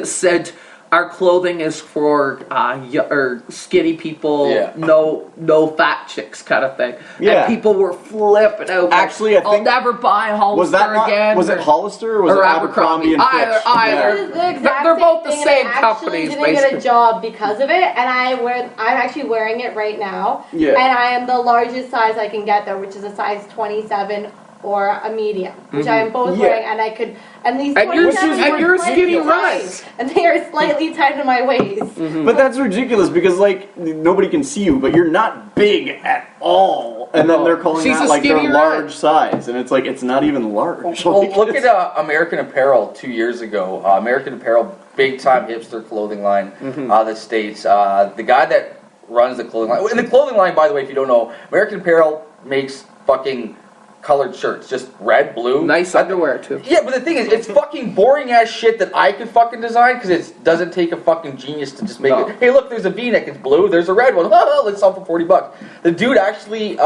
said our clothing is for or skinny people, Yeah. no fat chicks kind of thing. Yeah. And people were flipping out. like, Actually, I I'll think- never buy Hollister Was that not, again. was it Hollister or was or it Abercrombie and Fitch? Either. This is the exact They're same both the thing, same and I companies, actually didn't basically. get a job because of it, and I'm actually wearing it right now. Yeah. And I am the largest size I can get there, which is a size 27 or a medium, which I am both Yeah. wearing, and I could at least And you're- 27 and are you're slightly skinny tight, rise. and they are slightly tight in my waist. But that's ridiculous because like nobody can see you, but you're not big at all. And then they're calling She's that a like their skinny large red. size, and it's like it's not even large. Well, Like, look it's- at American Apparel 2 years ago. American Apparel, big time hipster clothing line, the States. The guy that runs the clothing line, and the clothing line, by the way, if you don't know, American Apparel makes fucking colored shirts, just red, blue. Nice underwear too. Yeah, but the thing is, it's fucking boring ass shit that I could fucking design because it doesn't take a fucking genius to just make No. it. Hey, look, there's a V-neck, it's blue. There's a red one. Let's sell for $40. The dude actually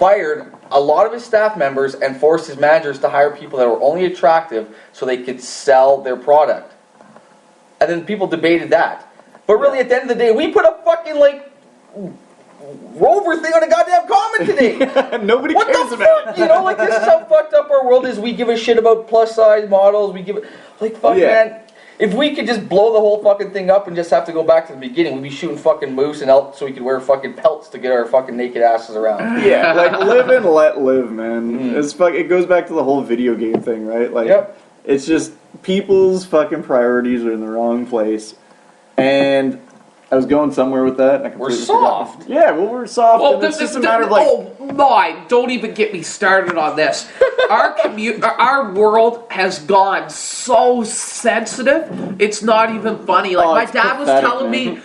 fired a lot of his staff members and forced his managers to hire people that were only attractive so they could sell their product. And then people debated that. But really, at the end of the day, we put a fucking like Rover thing on a goddamn comment today. nobody What cares the about fuck? it. You know, like this is how fucked up our world is. We give a shit about plus size models. We give it like fuck, Yeah. man. If we could just blow the whole fucking thing up and just have to go back to the beginning, we'd be shooting fucking moose and elk so we could wear fucking pelts to get our fucking naked asses around. Yeah, like live and let live, man. It's it goes back to the whole video game thing, right? Like, Yep. it's just people's fucking priorities are in the wrong place. And I was going somewhere with that. And I We're completely soft. forgot. Yeah, well, we're soft. Oh, and it's just a matter of like, oh my! Don't even get me started on this. Our world has gone so sensitive. It's not even funny. Like Oh, my it's dad was pathetic, telling man. me.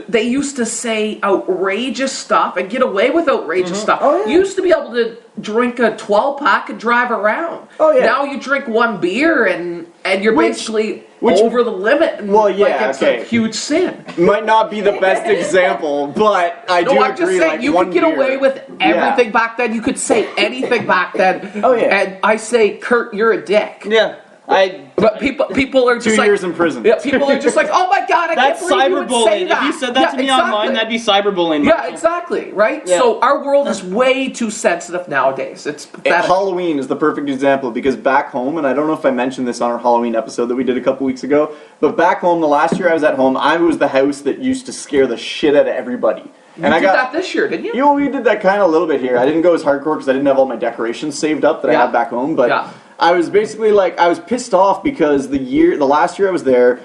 They used to say outrageous stuff and get away with outrageous stuff. Oh, yeah. You used to be able to drink a 12-pack and drive around. Oh, yeah. Now you drink one beer and you're basically which- over the limit. And, Well, yeah, like, it's okay. a huge sin. might not be the best example, but I do No, I'm agree. just saying like, you one could get beer- away with Yeah. everything back then. You could say anything back then. Oh, yeah. And I say, Kurt, you're a dick. Yeah, But people are just 2 like, years in prison. yeah, people are just like, oh my god, I that's can't believe you would say cyberbullying. that. If you said that Yeah, to me exactly. online, that'd be cyberbullying. Yeah, exactly, right? Yeah. So our world is way too sensitive nowadays. It's And pathetic. Halloween is the perfect example because back home, and I don't know if I mentioned this on our Halloween episode that we did a couple weeks ago, but back home, the last year I was at home, I was the house that used to scare the shit out of everybody. You did that this year, didn't you? You know, we did that kind of a little bit here. I didn't go as hardcore because I didn't have all my decorations saved up that I Yeah. had back home, but Yeah. I was basically like, I was pissed off because the last year I was there,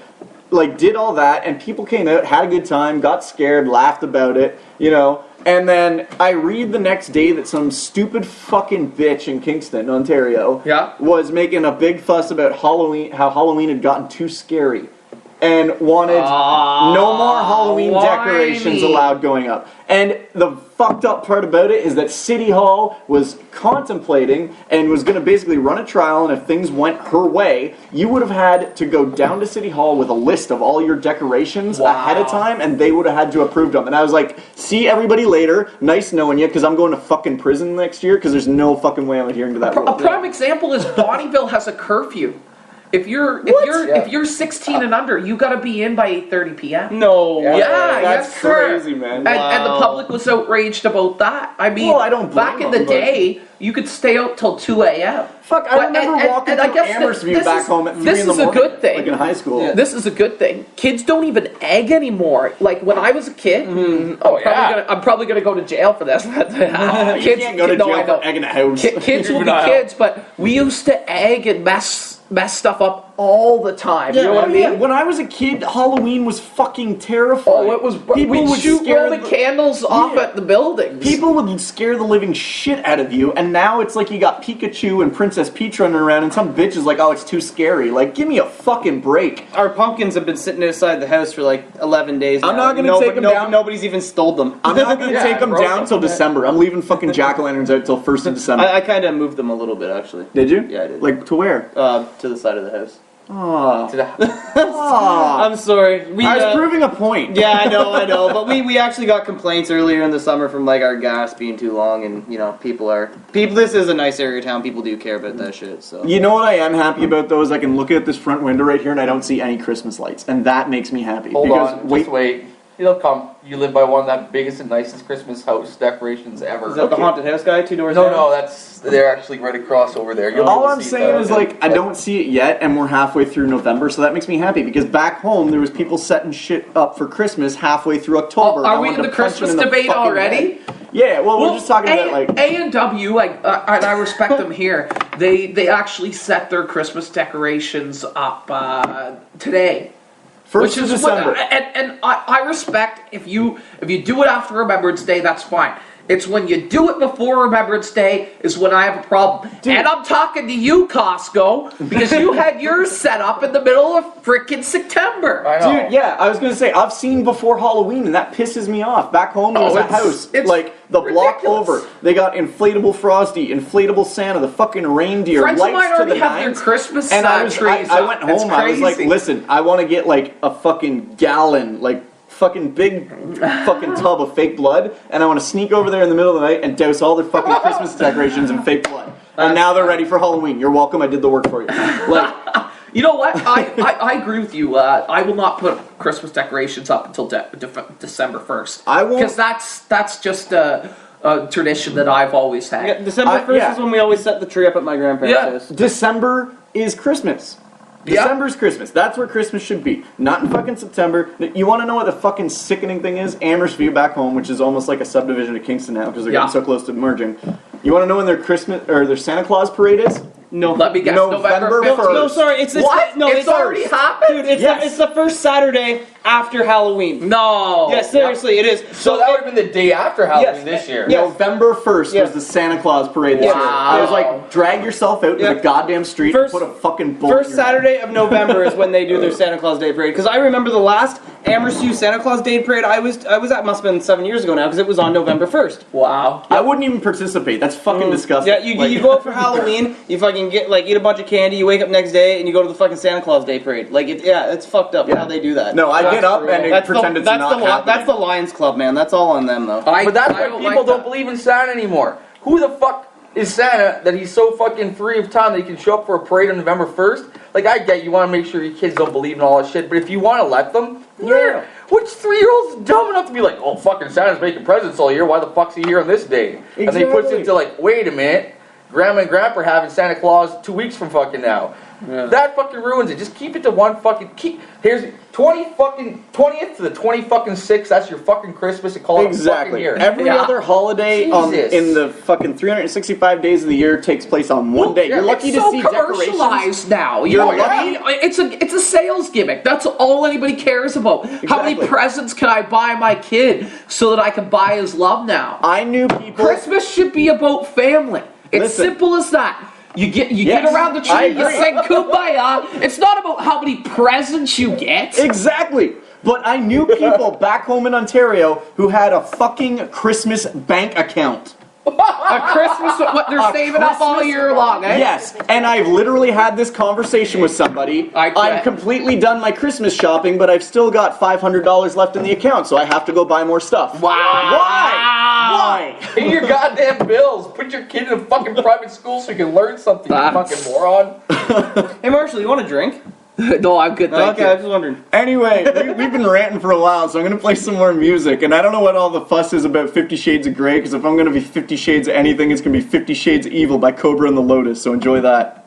like did all that, and people came out, had a good time, got scared, laughed about it, you know, and then I read the next day that some stupid fucking bitch in Kingston, Ontario, Yeah. was making a big fuss about Halloween, how Halloween had gotten too scary. And wanted no more Halloween decorations whiny. allowed going up. And the fucked up part about it is that City Hall was contemplating and was going to basically run a trial, and if things went her way, you would have had to go down to City Hall with a list of all your decorations ahead of time, and they would have had to approve them. And I was like, see everybody later, nice knowing you, because I'm going to fucking prison next year, because there's no fucking way I'm adhering to that A rule. prime example is Bonneville has a curfew. If you're Yeah. 16 and under, you got to be in by 8:30 p.m. No. Yeah. Yeah, That's yes, sir. crazy, man. And the public was outraged about that. I mean, Well, I don't blame back in the them, but- day, you could stay out till 2 a.m. Fuck, I remember walking I through guess Amherst this back is- home at 3 this in the is a morning. good thing. Like in high school. Yeah. This is a good thing. Kids don't even egg anymore. Like when I was a kid, I'm probably gonna go to jail for this. But You can't go to jail for egging a house. Kids will be kids, but we used to egg and mess stuff up all the time. You know what I mean? When I was a kid, Halloween was fucking terrifying. Oh, it was. People We'd would shoot scare Roman candles off at the buildings. People would scare the living shit out of you, and now it's like you got Pikachu and Princess Peach running around, and some bitch is like, "Oh, it's too scary." Like, give me a fucking break. Our pumpkins have been sitting outside the house for like 11 days now. I'm not gonna take them down. Nobody's even stole them. I'm not gonna take them down till December. I'm leaving fucking jack-o'-lanterns out till 1st of December. I kind of moved them a little bit, actually. Did you? Yeah, I did. Like, to where? To the side of the house. Aww. I'm sorry. I was proving a point. Yeah, I know. But we actually got complaints earlier in the summer from like our gas being too long, and you know, people. This is a nice area of town. People do care about that shit. So You know what I am happy about though is I can look at this front window right here and I don't see any Christmas lights, and that makes me happy. Hold because on, just wait. It'll come. You live by one of the biggest and nicest Christmas house decorations ever. Is that the haunted house guy 2 doors No, down? they're actually right across over there. You'll All be able I'm to see saying that. is like I don't see it yet, and we're halfway through November, so that makes me happy because back home there was people setting shit up for Christmas halfway through October. Are I we wanted in the to punch them Christmas in the debate fucking already? head. Yeah, well, we're just talking about like A&W, and I respect them here. They actually set their Christmas decorations up today. First of December. And I respect if you do it after Remembrance Day, that's fine. It's when you do it before Remembrance Day is when I have a problem. Dude. And I'm talking to you, Costco, because you had yours set up in the middle of frickin' September. I know. Dude, yeah, I was gonna say I've seen before Halloween, and that pisses me off. Back home, there was a house it's like the block ridiculous. over. They got inflatable Frosty, inflatable Santa, the fucking reindeer, Friends of lights mine to already the have their nines. Christmas And trees I up. went It's home. I was like, crazy. listen, I want to get like a fucking gallon, like fucking big fucking tub of fake blood, and I want to sneak over there in the middle of the night and douse all their fucking Christmas decorations in fake blood. And now they're ready for Halloween. You're welcome. I did the work for you. Like. You know what? I agree with you. I will not put Christmas decorations up until December 1st. I won't. Because that's just a tradition that I've always had. Yeah, December 1st yeah. is when we always set the tree up at my grandparents' Yeah. house. December is Christmas. Yeah. December's Christmas. That's where Christmas should be. Not in fucking September. You want to know what the fucking sickening thing is? Amherst View back home, which is almost like a subdivision of Kingston now because they're getting so close to merging. You want to know when their Christmas or their Santa Claus parade is? No. Let me guess. November November 1st. No, sorry. It's What? No, It's already happened? Dude, it's the first Saturday after Halloween. No. Yeah, seriously, it is. So that would have been the day after Halloween this year. Yeah. November 1st was the Santa Claus parade this year. Wow. It was like, drag yourself out to the goddamn street First- and put a fucking bullet First in your Saturday of November is when they do their Santa Claus Day Parade. Because I remember the last Amherst View Santa Claus Day Parade I was at must have been 7 years ago now because it was on November 1st. Wow. I wouldn't even participate. That's fucking disgusting. Yeah, you go out for Halloween, you fucking get eat a bunch of candy, you wake up next day and you go to the fucking Santa Claus Day Parade. It's fucked up how they do that. No, I get up and pretend it's not happening. That's the Lions Club, man. That's all on them though. But that's why I people don't believe in Santa anymore. Who the fuck is Santa that he's so fucking free of time that he can show up for a parade on November 1st? Like, I get you want to make sure your kids don't believe in all that shit, but if you want to let them, yeah. Which 3-year-old's dumb enough to be like, oh, fucking Santa's making presents all year, why the fuck's he here on this day? And then he puts it into like, wait a minute, Grandma and Grandpa are having Santa Claus 2 weeks from fucking now. Yeah. That fucking ruins it. Just keep it to one fucking here's 20th to the 26th. That's your fucking Christmas and call it a fucking year. Every other holiday in the fucking 365 days of the year takes place on one day. You're lucky it's to see commercialized now. You know what I mean? It's a sales gimmick. That's all anybody cares about. How many presents can I buy my kid so that I can buy his love now? I knew people. Christmas should be about family. It's simple as that. You get around the tree, you sing Kumbaya. It's not about how many presents you get. Exactly. But I knew people back home in Ontario who had a fucking Christmas bank account. A Christmas, what they're saving up all year long, eh? Yes, and I've literally had this conversation with somebody. I'm completely done my Christmas shopping, but I've still got $500 left in the account, so I have to go buy more stuff. Wow. Why? Pay your goddamn bills. Put your kid in a fucking private school so you can learn something, you fucking moron. Hey, Marshall, you want a drink? No, I'm good, thank you. I was just wondering. Anyway, we've been ranting for a while, so I'm going to play some more music. And I don't know what all the fuss is about 50 Shades of Grey, because if I'm going to be 50 Shades of anything, it's going to be 50 Shades of Evil by Cobra and the Lotus, so enjoy that.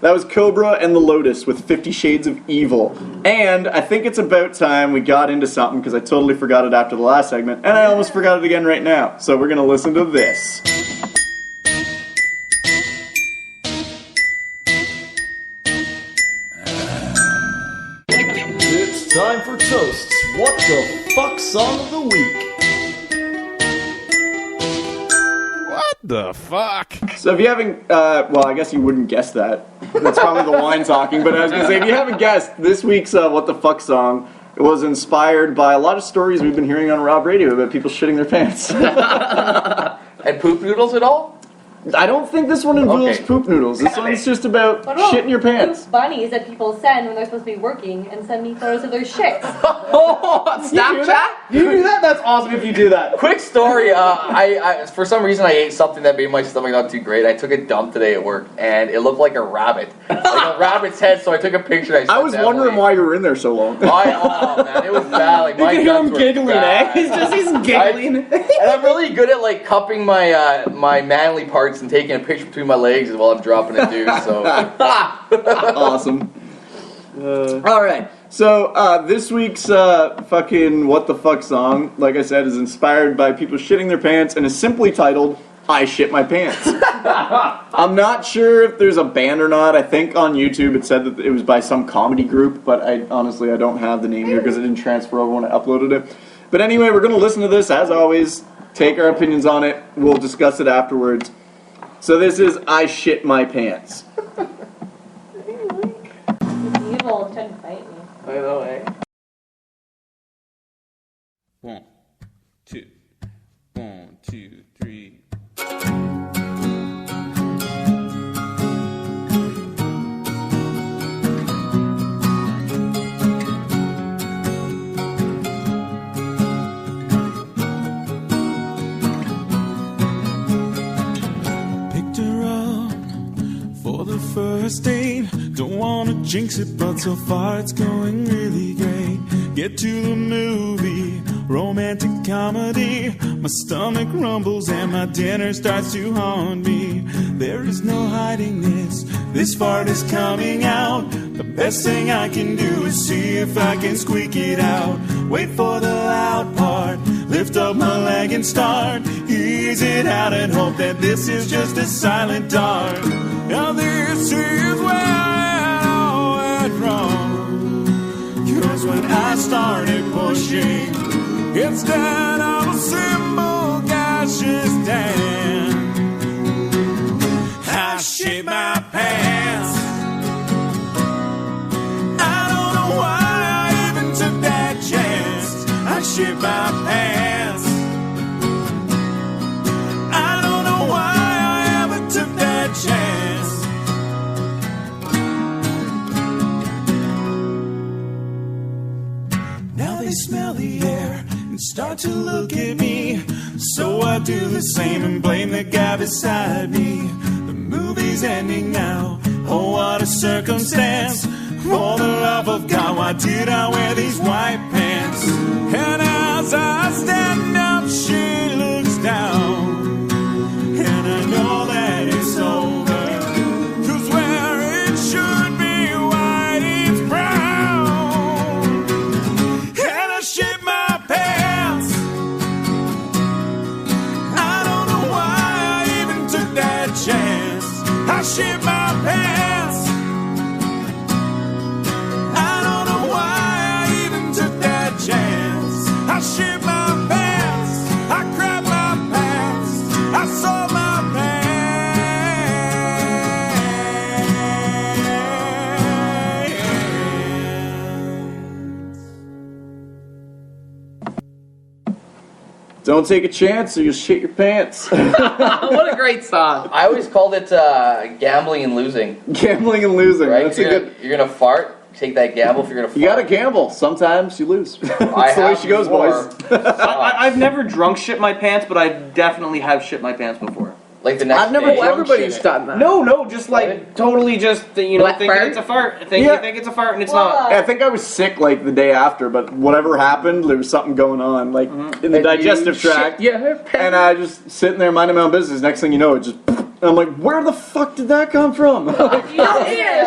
That was Cobra and the Lotus with 50 Shades of Evil. And I think it's about time we got into something because I totally forgot it after the last segment, and I almost forgot it again right now. So we're going to listen to this. It's time for Toast's What the Fuck Song of the Week. What the fuck? So if you haven't, well, I guess you wouldn't guess that. That's probably the wine talking, but I was going to say, if you haven't guessed, this week's What the Fuck song was inspired by a lot of stories we've been hearing on Rob Radio about people shitting their pants. And poop noodles at all? I don't think this one involves Okay. poop noodles. This one's just about shitting your pants. Poop bunnies that people send when they're supposed to be working and send me photos of their shits. Snapchat? You do that? That's awesome if you do that. Quick story. I for some reason I ate something that made my stomach not too great. I took a dump today at work, and it looked like a rabbit, like a rabbit's head. So I took a picture. I was wondering why you were in there so long. Oh man, it was bad. Like You my can hear guts him were giggling, bad. He's giggling. And I'm really good at like cupping my my manly parts and taking a picture between my legs while I'm dropping a deuce. So Awesome. All right. So this week's fucking What the Fuck song, like I said, is inspired by people shitting their pants and is simply titled I Shit My Pants. I'm not sure if there's a band or not. I think on YouTube it said that it was by some comedy group, but I honestly don't have the name here because it didn't transfer over when I uploaded it. But anyway, we're going to listen to this as always, take our opinions on it. We'll discuss it afterwards. So this is I Shit My Pants. Evil trying to fight me. I know, eh? 1, 2, 1, 2, 3. Picked her up for the first date. Don't wanna jinx it, but so far it's going really great. Get to the movie, romantic comedy. My stomach rumbles and my dinner starts to haunt me. There is no hiding this. This fart is coming out. The best thing I can do is see if I can squeak it out. Wait for the loud part. Lift up my leg and start. Ease it out and hope that this is just a silent dart. Now this is where I all went wrong. 'Cause when I started pushing, instead of a simple gaseous dance, I shit my pants. I don't know why I even took that chance. I shit my pants. I don't know why I ever took that chance. Now they smell the air and start to look at me. So I do the same and blame the guy beside me. The movie's ending now. Oh, what a circumstance. For the love of God, why did I wear these white pants? And as I stand up, she looks down. And I know that it's over. 'Cause where it should be white, it's brown. And I shit my pants. I don't know why I even took that chance. I shit my pants. I don't know why I even took that chance. I shit my pants. I grabbed my pants. I saw my pants. Don't take a chance or you'll shit your pants. What a great song. I always called it gambling and losing. Gambling and losing. Right? That's a good. You're gonna fart. Take that gamble if you're gonna fart. You gotta gamble. Sometimes you lose. That's the way have she goes, before. boys. I've never drunk shit my pants, but I definitely have shit my pants before. Like the next I've never day. drunk Everybody's shit. done that. No, just like totally just, you know, Black thinking fart? it's a fart. Yeah. You think it's a fart and it's not. I think I was sick like the day after, but whatever happened, there was something going on, like in the digestive tract. Yeah, her pants. And I just sitting there minding my own business. Next thing you know, it just. I'm like, where the fuck did that come from? Like, You don't hear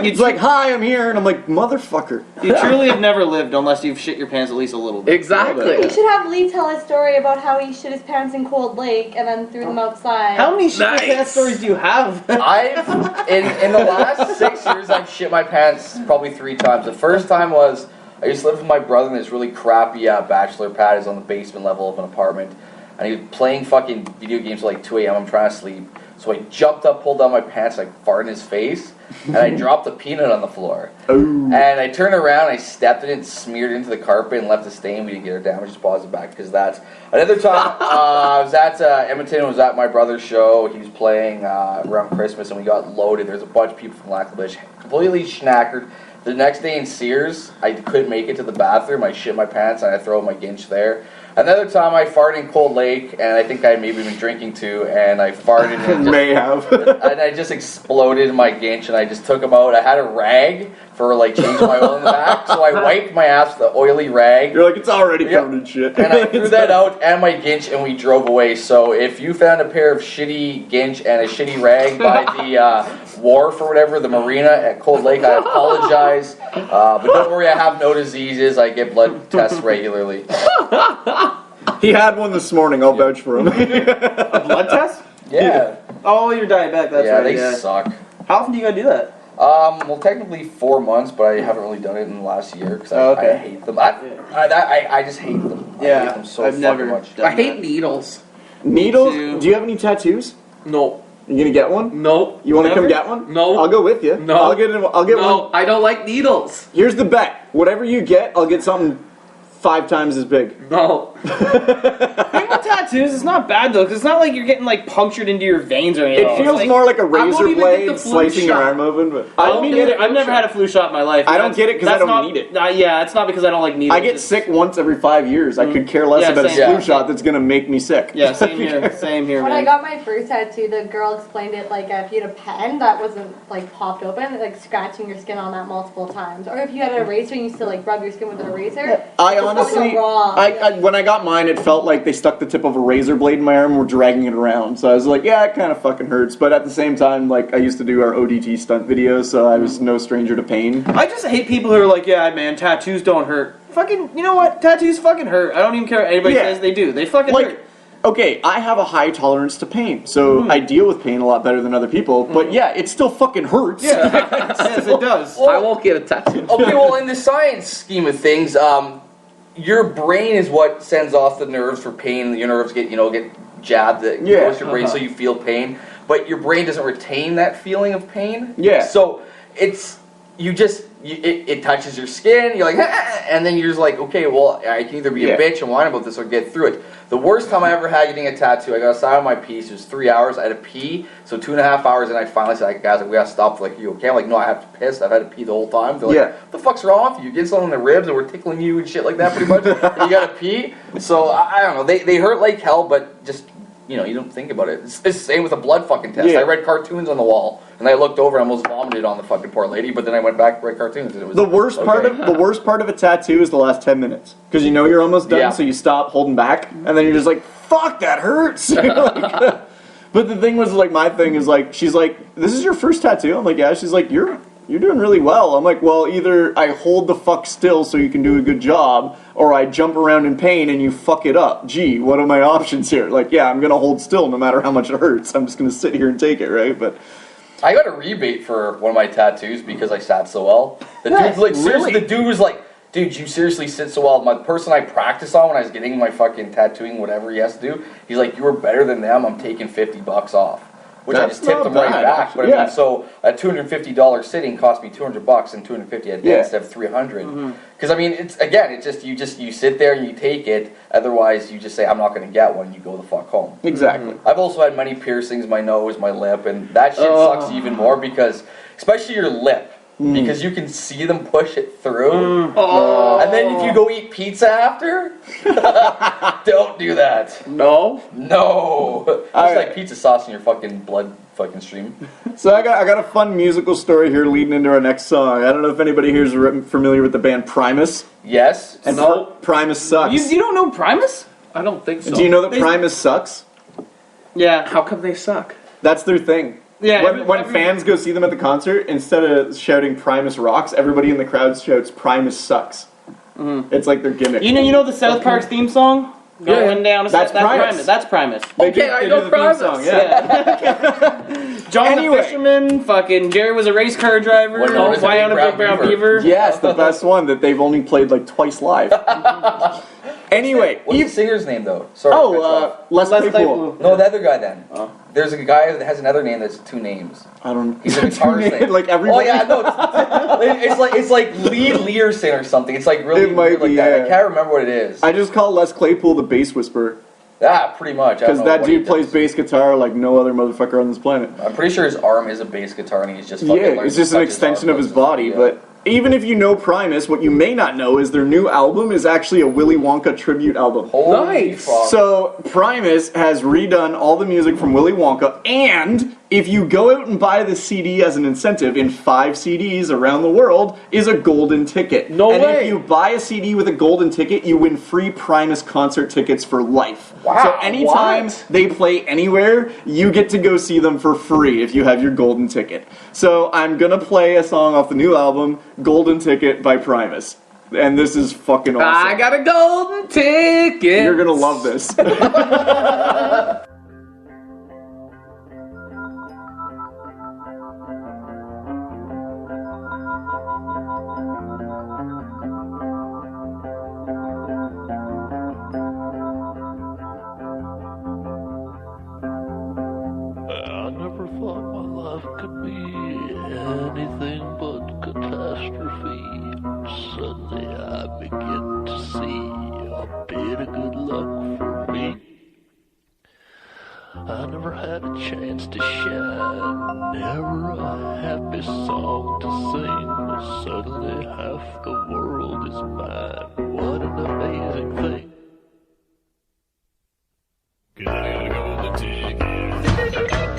It's like, hi, I'm here, and I'm like, motherfucker. You truly have never lived unless you've shit your pants at least a little bit. Exactly. You should have Lee tell a story about how he shit his pants in Cold Lake and then threw them outside. How many shit your pants stories do you have? I've in the last 6 years I've shit my pants probably 3 times. The first time was I used to live with my brother in this really crappy bachelor pad. He's on the basement level of an apartment, and he was playing fucking video games till like 2 a.m. I'm trying to sleep, so I jumped up, pulled down my pants, and I farted in his face, and I dropped a peanut on the floor. Ooh. And I turned around, I stepped in it, smeared it into the carpet, and left a stain. We didn't get our damage deposit back because that's another time. I was at Edmonton. I was at my brother's show. He was playing around Christmas, and we got loaded. There's a bunch of people from Lacklebush, completely schnackered. The next day in Sears, I couldn't make it to the bathroom. I shit my pants and I throw my ginch there. Another time I farted in Cold Lake, and I think I had maybe been drinking too, and I farted and May have. and I just exploded in my ginch, and I just took them out. I had a rag for like changing my oil in the back, so I wiped my ass with the oily rag. You're like, it's already covered in shit. And I threw that out and my ginch, and we drove away. So if you found a pair of shitty ginch and a shitty rag by the wharf or whatever, the marina at Cold Lake, I apologize. But don't worry, I have no diseases. I get blood tests regularly. He had one this morning. I'll vouch for him. A blood test? Yeah. Oh, you're diabetic. That's Yeah, right. they suck. How often do you gotta do that? Well, technically 4 months, but I haven't really done it in the last year because I hate them. I just hate them. I hate them so fucking much. I hate needles. Needles? Do you have any tattoos? No. You gonna get one? No. You want to come Never? get one? No. I'll go with you. No. I'll get No, one. I don't like needles. Here's the bet. Whatever you get, I'll get something 5 times as big. No. Thing with tattoos, it's not bad though, because it's not like you're getting like punctured into your veins or anything. It feels more like a razor even get blade the flu slicing your shot. arm open. But I've never had a flu shot in my life. I don't get it because I don't need it. Yeah, it's not because I don't like needles. I get sick once every 5 years. I could care less Yeah, about a same. flu Yeah. shot that's gonna make me sick. Yeah, same here. Same here, When man. I got my first tattoo, the girl explained it like if you had a pen that wasn't like popped open, like scratching your skin on that multiple times, or if you had an eraser and you used to like rub your skin with an eraser. I it's just honestly, so raw. when I got mine, it felt like they stuck the tip of a razor blade in my arm and were dragging it around. So I was like, yeah, it kind of fucking hurts. But at the same time, like, I used to do our ODT stunt videos, so I was no stranger to pain. I just hate people who are like, yeah, man, tattoos don't hurt. Fucking, you know what? Tattoos fucking hurt. I don't even care what anybody says they do. They fucking hurt. Okay, I have a high tolerance to pain, so I deal with pain a lot better than other people. But yeah, it still fucking hurts. Yeah, yes, it does. I won't get a tattoo. Okay, well, in the science scheme of things, your brain is what sends off the nerves for pain. Your nerves get jabbed that goes to your brain, so you feel pain. But your brain doesn't retain that feeling of pain. Yeah. So it touches your skin. You're like, and then you're just like, okay, well, I can either be a bitch and whine about this or get through it. The worst time I ever had getting a tattoo, I got a sign on my piece. It was 3 hours. I had to pee. So 2.5 hours, and I finally said, guys, we gotta stop. Like, you okay? I'm like, no, I have to piss. I've had to pee the whole time. They're like, what the fuck's wrong with you? You get something in the ribs, and we're tickling you and shit like that, pretty much. And you gotta pee. So I don't know. They hurt like hell, but just you don't think about it. It's the same with a blood fucking test. Yeah. I read cartoons on the wall, and I looked over and almost vomited on the fucking poor lady. But then I went back to read cartoons, and it was The worst part of a tattoo is the last 10 minutes because you know you're almost done, so you stop holding back, and then you're just like, "Fuck, that hurts." But the thing was, like, my thing is like, she's like, "This is your first tattoo?" I'm like, "Yeah." She's like, "You're doing really well." I'm like, "Well, either I hold the fuck still so you can do a good job, or I jump around in pain and you fuck it up. Gee, what are my options here?" Like, yeah, I'm gonna hold still no matter how much it hurts. I'm just gonna sit here and take it, right? But I got a rebate for one of my tattoos because I sat so well. The dude, like, seriously, the dude was like, "Dude, you seriously sit so well." The person I practiced on when I was getting my fucking tattooing, whatever he has to do, he's like, "You were better than them. I'm taking $50 off." Which I just tipped him right back. But I mean, so a $250 sitting cost me $200 and $250 at the end instead of $300. Because I mean, it's you sit there and you take it. Otherwise, you just say, "I'm not going to get one." You go the fuck home. Exactly. I've also had many piercings, my nose, my lip, and that shit sucks even more because, especially your lip. Because you can see them push it through. And then if you go eat pizza after, don't do that. No? It's like pizza sauce in your fucking blood fucking stream. So I got a fun musical story here leading into our next song. I don't know if anybody here is familiar with the band Primus. Yes. And Primus sucks. You don't know Primus? I don't think so. Do you know that Primus sucks? Yeah. How come they suck? That's their thing. Yeah, when fans go see them at the concert, instead of shouting Primus rocks, everybody in the crowd shouts Primus sucks. It's like their gimmick. You know the South Park's theme song? Going down. That's Primus. That's Primus. Okay, I know Primus. John Anyway. the Fisherman. Fucking Jerry was a race car driver. What about Fly on a big brown beaver. Yes, the best one that they've only played like twice live. Anyway, What's the singer's name though? Sorry. Les Claypool. No, the other guy then. There's a guy that has another name that's two names. I don't. He's a guitarist name. Like Oh everybody. yeah, no. It's like Lee Learson or something. It's like really It might weird like be, that. yeah. I can't remember what it is. I just call Les Claypool the bass whisperer Pretty much. I don't because know that what he dude plays does. bass guitar like no other motherfucker on this planet. I'm pretty sure his arm is a bass guitar and he's just fucking Yeah, learned it's to just an touch his extension arm of his places. body. Yeah. But even if you know Primus, what you may not know is their new album is actually a Willy Wonka tribute album. Holy Nice. fuck. So Primus has redone all the music from Willy Wonka, and if you go out and buy the CD as an incentive in 5 CDs around the world, is a golden ticket. No and way. if you buy a CD with a golden ticket, you win free Primus concert tickets for life. Wow, So anytime what? they play anywhere, you get to go see them for free if you have your golden ticket. So I'm gonna play a song off the new album, Golden Ticket by Primus. And this is fucking awesome. I got a golden ticket. You're gonna love this. I never thought my life could be anything but catastrophe. Suddenly I begin to see a bit of good luck for me. I never had a chance to shine, never a happy song to sing. Suddenly half the world is mine. What an amazing thing. 'Cause I gotta go the ticket.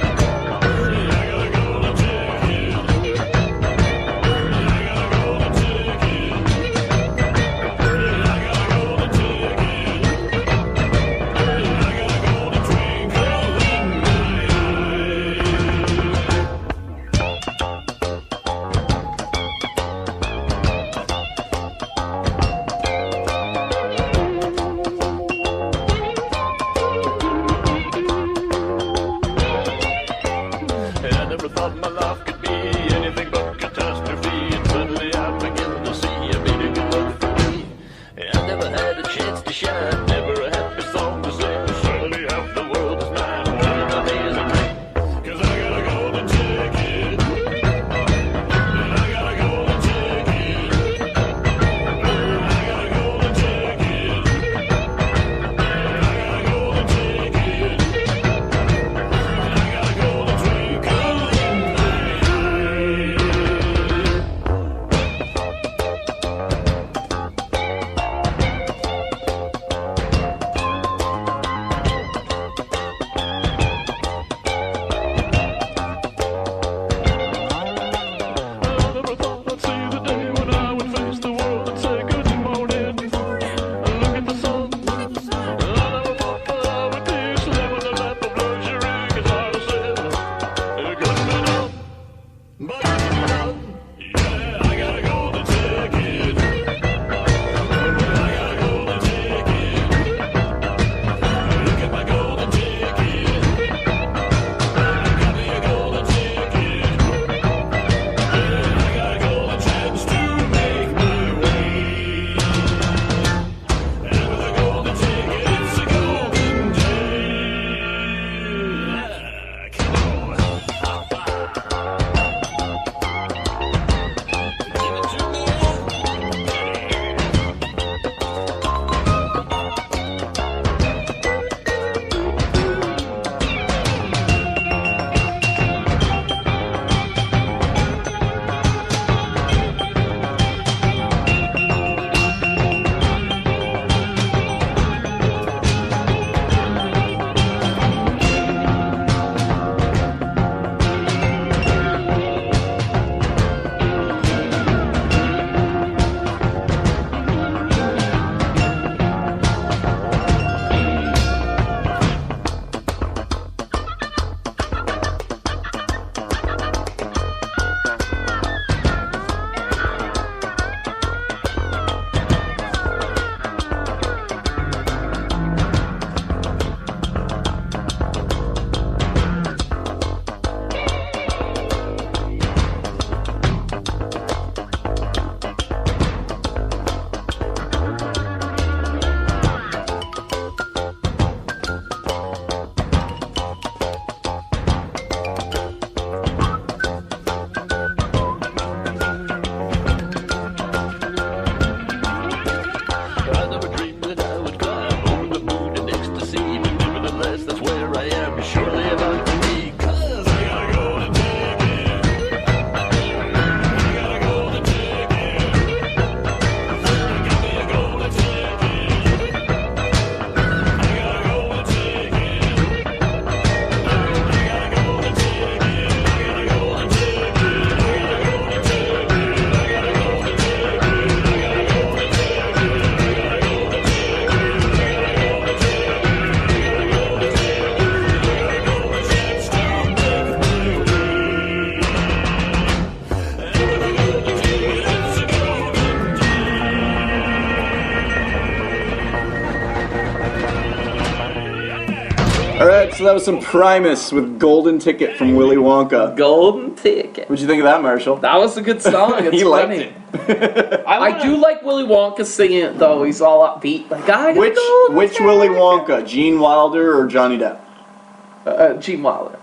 So that was some Primus with Golden Ticket from Willy Wonka. Golden Ticket. What'd you think of that, Marshall? That was a good song. It's He liked funny. I do like Willy Wonka singing it though. He's all upbeat. Like Which Willy Wonka? Gene Wilder or Johnny Depp? Gene Wilder.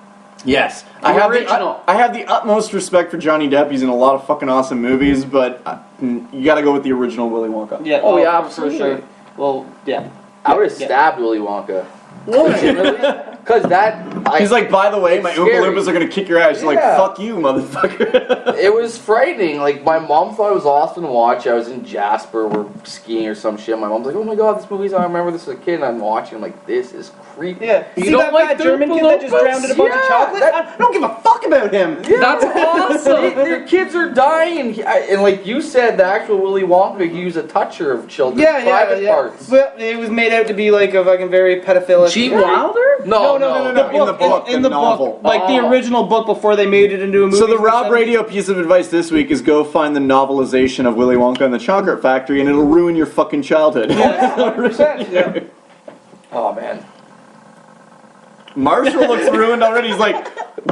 Yes. The original. I have the utmost respect for Johnny Depp. He's in a lot of fucking awesome movies, but you gotta go with the original Willy Wonka. Yeah. Oh, yeah, for absolutely. sure. Well, yeah. I would have stabbed Willy Wonka. Why? Because that... He's like, by the way, my Oompa scary. Loompas are gonna kick your ass. You're like, Yeah. fuck you, motherfucker. It was frightening. Like, my mom thought it was awesome to watch. I was in Jasper, we're skiing or some shit. My mom's like, oh my god, this movie's on. I remember this as a kid, and I'm watching. I'm like, this is creepy. Yeah. You See don't that like fat the German kid that just Oompa drowned in a bunch of Yeah, chocolate? I don't give a fuck about him. That's awesome. Their kids are dying. And like you said, the actual Willy Wonka, he was a toucher of children's private parts. Well, it was made out to be like a fucking very pedophilic. Gene Wilder? No. In the novel. Like the original book before they made it into a movie. So the Rob Radio piece of advice this week is go find the novelization of Willy Wonka and the Chocolate Factory, and it'll ruin your fucking childhood. Yeah. Oh man. Marshall looks ruined already. He's like,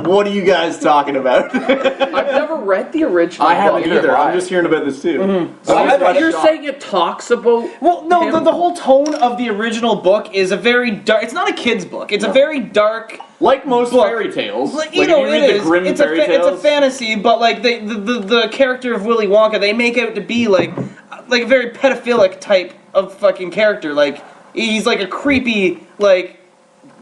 what are you guys talking about? I've never read the original. I haven't book. either. I'm just hearing about this too. So you're saying it talks about... Well, no, him? the whole tone of the original book is a very dark. It's not a kid's book. It's a very dark. Like most book. fairy tales. Like, Like, you if know, you read it the is. Grimm It's fairy it's a tales. fantasy, but like the character of Willy Wonka, they make out to be like a very pedophilic type of fucking character. Like he's like a creepy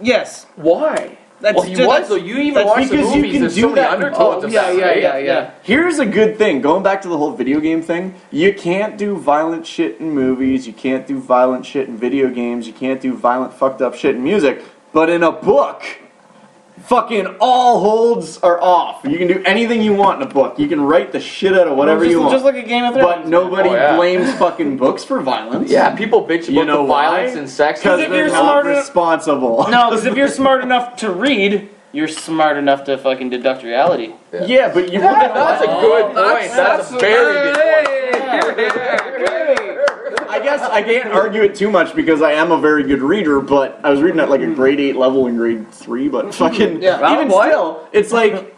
yes. Why? That's Well, he was, though. You even watch the because you movies, can there's do so many that. undertones of that, right? Yeah. Here's a good thing. Going back to the whole video game thing, you can't do violent shit in movies, you can't do violent shit in video games, you can't do violent fucked up shit in music, but in a book, fucking all holds are off. You can do anything you want in a book. You can write the shit out of whatever you want. Just like a Game of Thrones. But nobody Oh, yeah. blames fucking books for violence. Yeah, people bitch about You know the violence why? and sex. Because if they're you're not smart enough- responsible. No, because if you're smart enough to read, you're smart enough to fucking deduct reality. Yeah, but you wouldn't. That's a good point. That's a very good point. I guess I can't argue it too much because I am a very good reader, but I was reading at like a grade 8 level in grade 3, but fucking even still, it's like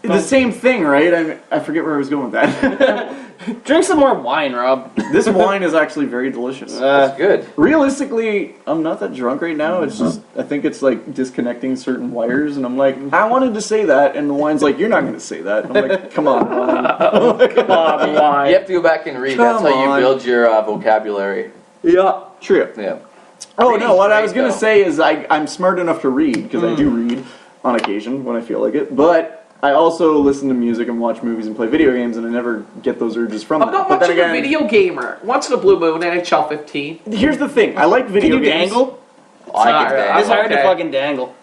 the same thing, right? I forget where I was going with that. Drink some more wine, Rob. This wine is actually very delicious. That's good. Realistically, I'm not that drunk right now. It's just, I think it's like disconnecting certain wires, and I'm like, I wanted to say that, and the wine's like, you're not going to say that. And I'm like, come on, wine. Come on, why? You have to go back and read. That's Come how you on. build your vocabulary. Yeah, true. Yeah. Oh Reading's no, what I great, was going to though. say is I'm smart enough to read, because I do read on occasion when I feel like it, but I also listen to music and watch movies and play video games, and I never get those urges from I'm that. not But much then of a again, video gamer. Once in a blue moon, NHL 15. here's the thing, I like video Can you games. dangle? I can dangle. It's hard to okay. fucking dangle.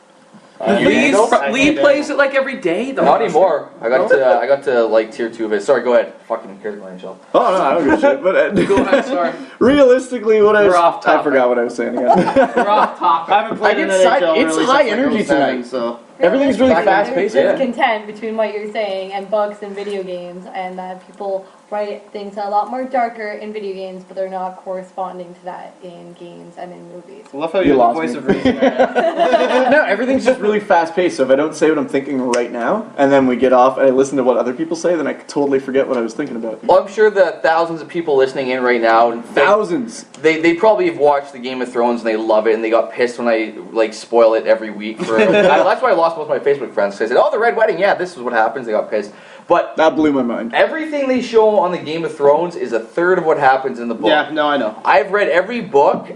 Lee plays it like every day, though. Not anymore. I got to like tier 2 of it. Sorry, go ahead. Fucking carry the line, Michelle. Oh no, I don't give a shit. But Go ahead, sorry. realistically, what I We're off I topic. forgot what I was saying again. We're off topic. I haven't played I in get NHL it's really high since, like, energy 07, tonight. so. Everything's really fast paced. There's Yeah. content between what you're saying and books and video games, and that people write things a lot more darker in video games, but they're not corresponding to that in games and in movies. I love how You you're the lost voice me. of reason. No, everything's just really fast paced. So if I don't say what I'm thinking right now, and then we get off and I listen to what other people say, then I totally forget what I was thinking about. Well, I'm sure that thousands of people listening in right now, and Thousands. they probably have watched the Game of Thrones and they love it, and they got pissed when I like spoil it every week. That's why I lost most of my Facebook friends. They said, "Oh, the Red Wedding, yeah, this is what happens." They got pissed, but That blew my mind. everything they show on the Game of Thrones is a third of what happens in the book. Yeah, no, I know. I've read every book,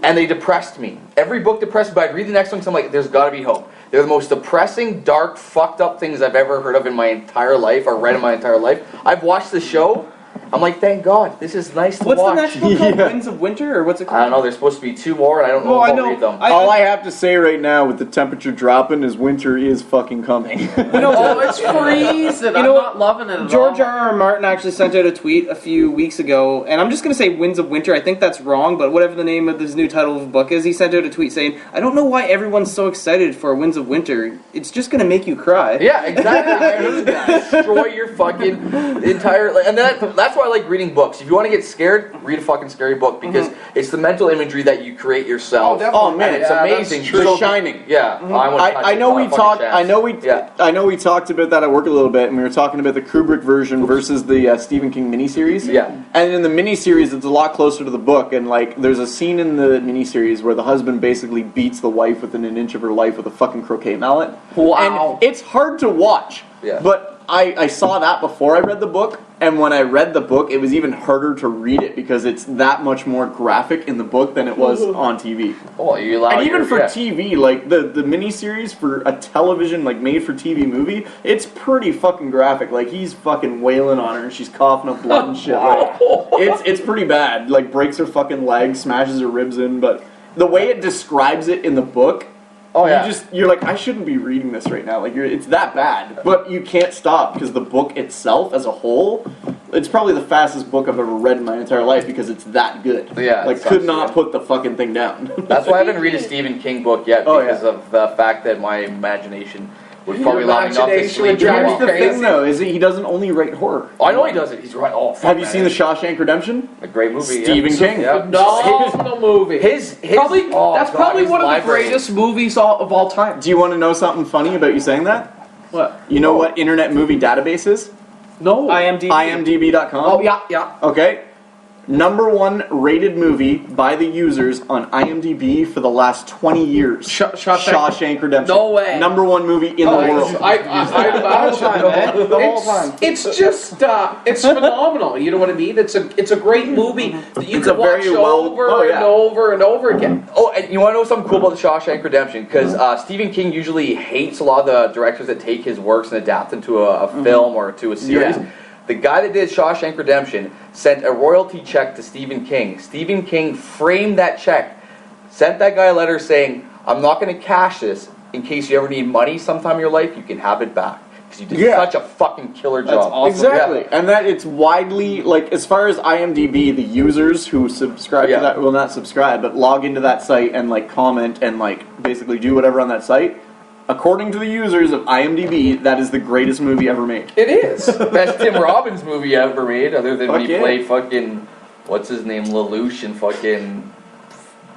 and they depressed me. Every book depressed me, but I'd read the next one, so I'm like, there's got to be hope. They're the most depressing, dark, fucked up things I've ever heard of in my entire life, or read in my entire life. I've watched the show. I'm like, thank God, this is nice to What's watch. the next book called? Winds of Winter, or what's it I called? don't know, there's supposed to be 2 more, and I don't know Well, if I I'll know. read them. All I have to say right now, with the temperature dropping, is winter is fucking coming. Oh, it's freezing. You I'm know not loving it at George all. R.R. Martin actually sent out a tweet a few weeks ago, and I'm just going to say Winds of Winter. I think that's wrong, but whatever the name of this new title of the book is, he sent out a tweet saying, I don't know why everyone's so excited for Winds of Winter. It's just going to make you cry. Yeah, exactly. I heard that. Destroy your fucking entire... And that's why why I like reading books. If you want to get scared, read a fucking scary book because it's the mental imagery that you create yourself. Oh man, it's amazing. The Shining. Yeah, I know we talked. I know we talked about that at work a little bit, and we were talking about the Kubrick version versus the Stephen King miniseries. Yeah, and in the miniseries, it's a lot closer to the book, and like there's a scene in the miniseries where the husband basically beats the wife within an inch of her life with a fucking croquet mallet. Wow, and it's hard to watch. Yeah, but I saw that before I read the book, and when I read the book, it was even harder to read it because it's that much more graphic in the book than it was on TV. Oh, you allow and even for TV, like the miniseries for a television, like made for TV movie, it's pretty fucking graphic. Like he's fucking wailing on her, and she's coughing up blood and shit. Like, it's pretty bad. Like breaks her fucking leg, smashes her ribs in, but the way it describes it in the book. Oh yeah. You're like, I shouldn't be reading this right now. Like it's that bad, but you can't stop because the book itself, as a whole, it's probably the fastest book I've ever read in my entire life because it's that good. Yeah, like could not put the fucking thing down. That's why I haven't read a Stephen King book yet because of the fact that my imagination would probably allow me not to sleep. Here's the thing, though, is that he doesn't only write horror. Oh, I know he doesn't. He's right. Oh, have you seen The Shawshank Redemption? A great movie. Stephen King. Yeah. Phenomenal movie. His probably that's probably one of the greatest movies of all time. Do you want to know something funny about you saying that? What? You know what Internet Movie Database is? No. IMDb. IMDb.com. Oh yeah. Okay. #1 rated movie by the users on IMDb for the last 20 years. Shawshank Redemption. No way. #1 movie in the world. I imagine the whole time. It's just it's phenomenal. You know what I mean? It's a great movie that you can watch over and over and over again. Oh, and you want to know something cool about the Shawshank Redemption? Because Stephen King usually hates a lot of the directors that take his works and adapt them to a film or to a series. Yeah. The guy that did Shawshank Redemption sent a royalty check to Stephen King. Stephen King framed that check, sent that guy a letter saying, I'm not going to cash this. In case you ever need money sometime in your life, you can have it back. Because you did such a fucking killer job. That's awesome. Exactly. Yeah. And that it's widely, like, as far as IMDb, the users who subscribe to that, well, not subscribe, but log into that site and, like, comment and, like, basically do whatever on that site. According to the users of IMDb, that is the greatest movie ever made. It is. Best Tim Robbins movie ever made, other than when he played fucking, what's his name, Lelouch in fucking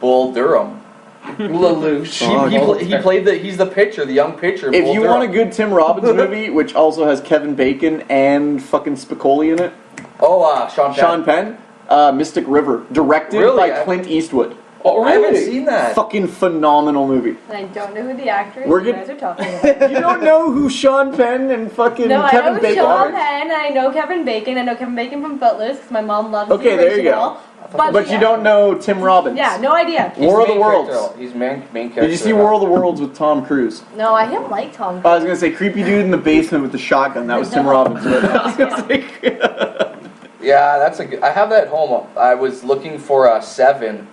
Bull Durham. Lelouch. He played he's the pitcher, the young pitcher. If you want a good Tim Robbins movie, which also has Kevin Bacon and fucking Spicoli in it. Oh, Sean Penn. Sean Penn. Mystic River. Directed by Clint Eastwood. Oh, really? I haven't seen that. Fucking phenomenal movie. And I don't know who the actor is you guys are talking about. You don't know who Sean Penn and fucking Kevin Bacon are? I know Sean Penn, I know Kevin Bacon, I know Kevin Bacon from Footloose, because my mom loves the there you go. But you don't know Tim Robbins. Yeah, no idea. War of the Worlds. He's main character. Did you see War of the Worlds with Tom Cruise? No, I didn't like Tom Cruise. I was going to say creepy dude in the basement with the shotgun. That was Tim Robbins. Yeah, that's a good... I have that at home. I was looking for Seven.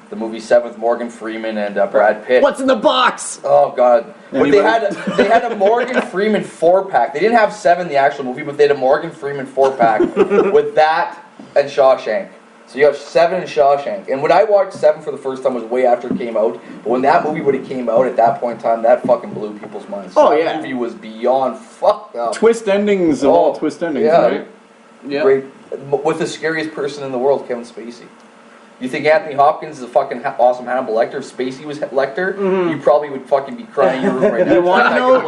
The movie Seven with Morgan Freeman and Brad Pitt. What's in the box? Oh God! But they had a Morgan Freeman 4-pack. They didn't have Seven, the actual movie, but they had a Morgan Freeman 4-pack with that and Shawshank. So you have Seven and Shawshank. And when I watched Seven for the first time, it was way after it came out. But when that movie would have came out at that point in time, that fucking blew people's minds. That movie was beyond fucked up. Twist endings of all twist endings, right? Yeah. Great. With the scariest person in the world, Kevin Spacey. You think Anthony Hopkins is a fucking awesome Hannibal Lecter? If Spacey was Lecter, you probably would fucking be crying in your room right now.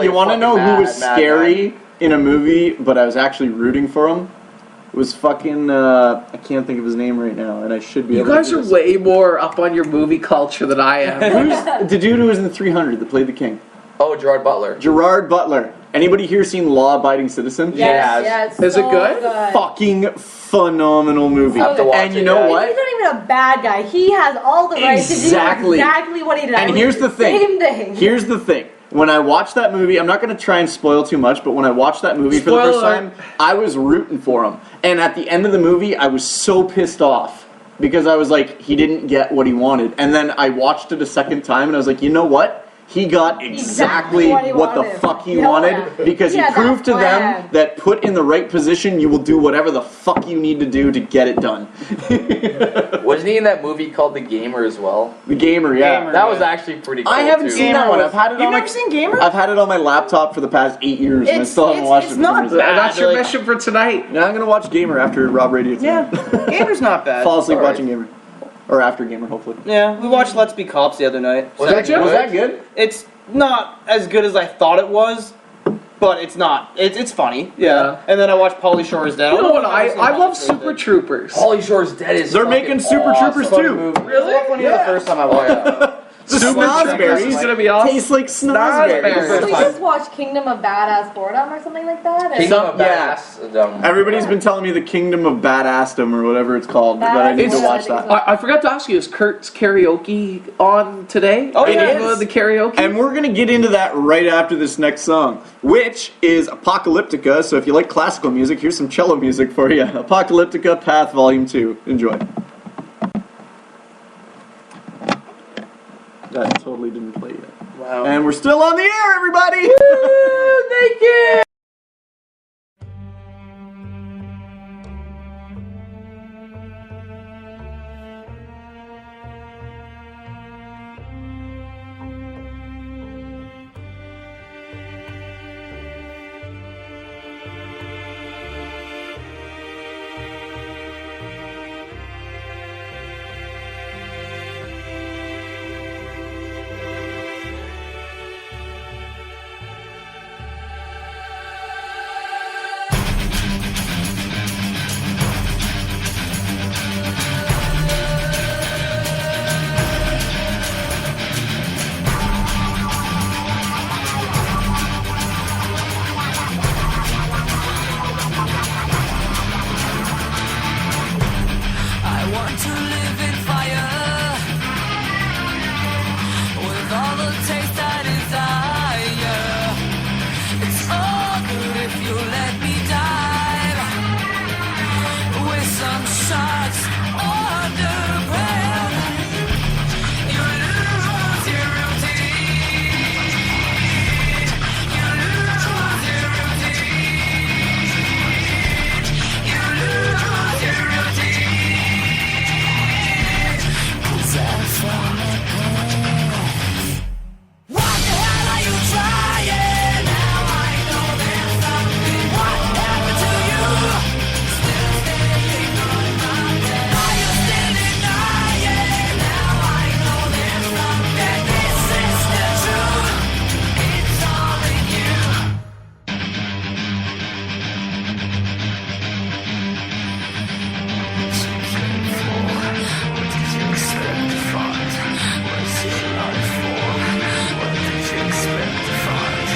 You want to know who was scary in a movie, but I was actually rooting for him? It was fucking, I can't think of his name right now, and I should be able to. You guys are way more up on your movie culture than I am. Who's the dude who was in 300 that played the king? Oh, Gerard Butler. Gerard Butler. Anybody here seen Law Abiding Citizen? Yes. Is it good? Fucking phenomenal movie. And you know what? He's not even a bad guy. He has all the right to do exactly what he does. And here's the thing. Same thing. Here's the thing. When I watched that movie, I'm not going to try and spoil too much, but when I watched that movie for the first time, I was rooting for him. And at the end of the movie, I was so pissed off because I was like, he didn't get what he wanted. And then I watched it a second time, and I was like, you know what? he got exactly what he what the wanted. fuck he Yeah. wanted because he Yeah, proved to that them plan. that put in the right position, you will do whatever the fuck you need to do to get it done. Wasn't he in that movie called The Gamer as well? The Gamer, yeah. Gamer. That was actually pretty cool. I haven't too. seen that one. I've had it You've on never my, seen Gamer? I've had it on my laptop for the past 8 years, and I It's- still haven't it's- watched it's it. for some not reason. bad. That's your like- mission for tonight. Now I'm gonna watch Gamer after Rob Radio. Yeah, Gamer's not bad. Fall asleep Alright. watching Gamer, or after Gamer, hopefully. Yeah, we watched Let's Be Cops the other night. Was that good? Was that good? It's not as good as I thought it was, but it's not. It's funny. Yeah. And then I watched Pauly Shore's Dead. You know what? I've never seen I Pauly love Shore's Super Dead. Troopers. Pauly Shore's Dead is They're fucking making Super awesome. Troopers Funny too. movie. Really? It was funny the first time I watched it. The Super Troopers is snozberries gonna be awesome. taste like snozberries. Snozberries. We just watched Kingdom of Badass Boredom or something like that. and- Kingdom of Yeah. Badass. Everybody's been telling me the Kingdom of Badassdom or whatever it's called, but I need to Badass watch Boredom, that. I forgot to ask you, is Kurt's karaoke on today? Oh, yeah, Any it of is. the karaoke? And we're gonna get into that right after this next song, which is Apocalyptica. So if you like classical music, here's some cello music for you. Apocalyptica Path Volume 2. Enjoy. That totally didn't play yet. Wow. And we're still on the air, everybody! Thank you! I want to live in fire with all the taste I desire. It's all good if you let me dive with some shots underground. You lose your routine. You lose your routine. You lose your routine. 'Cause I found my path. What the hell are you trying? Now I know there's something. What happened to you? Still standing on my bed. Are you still denying? Now I know there's something. This is the truth. It's all in you. What did you expect to find? What's your life for? What did you expect to find?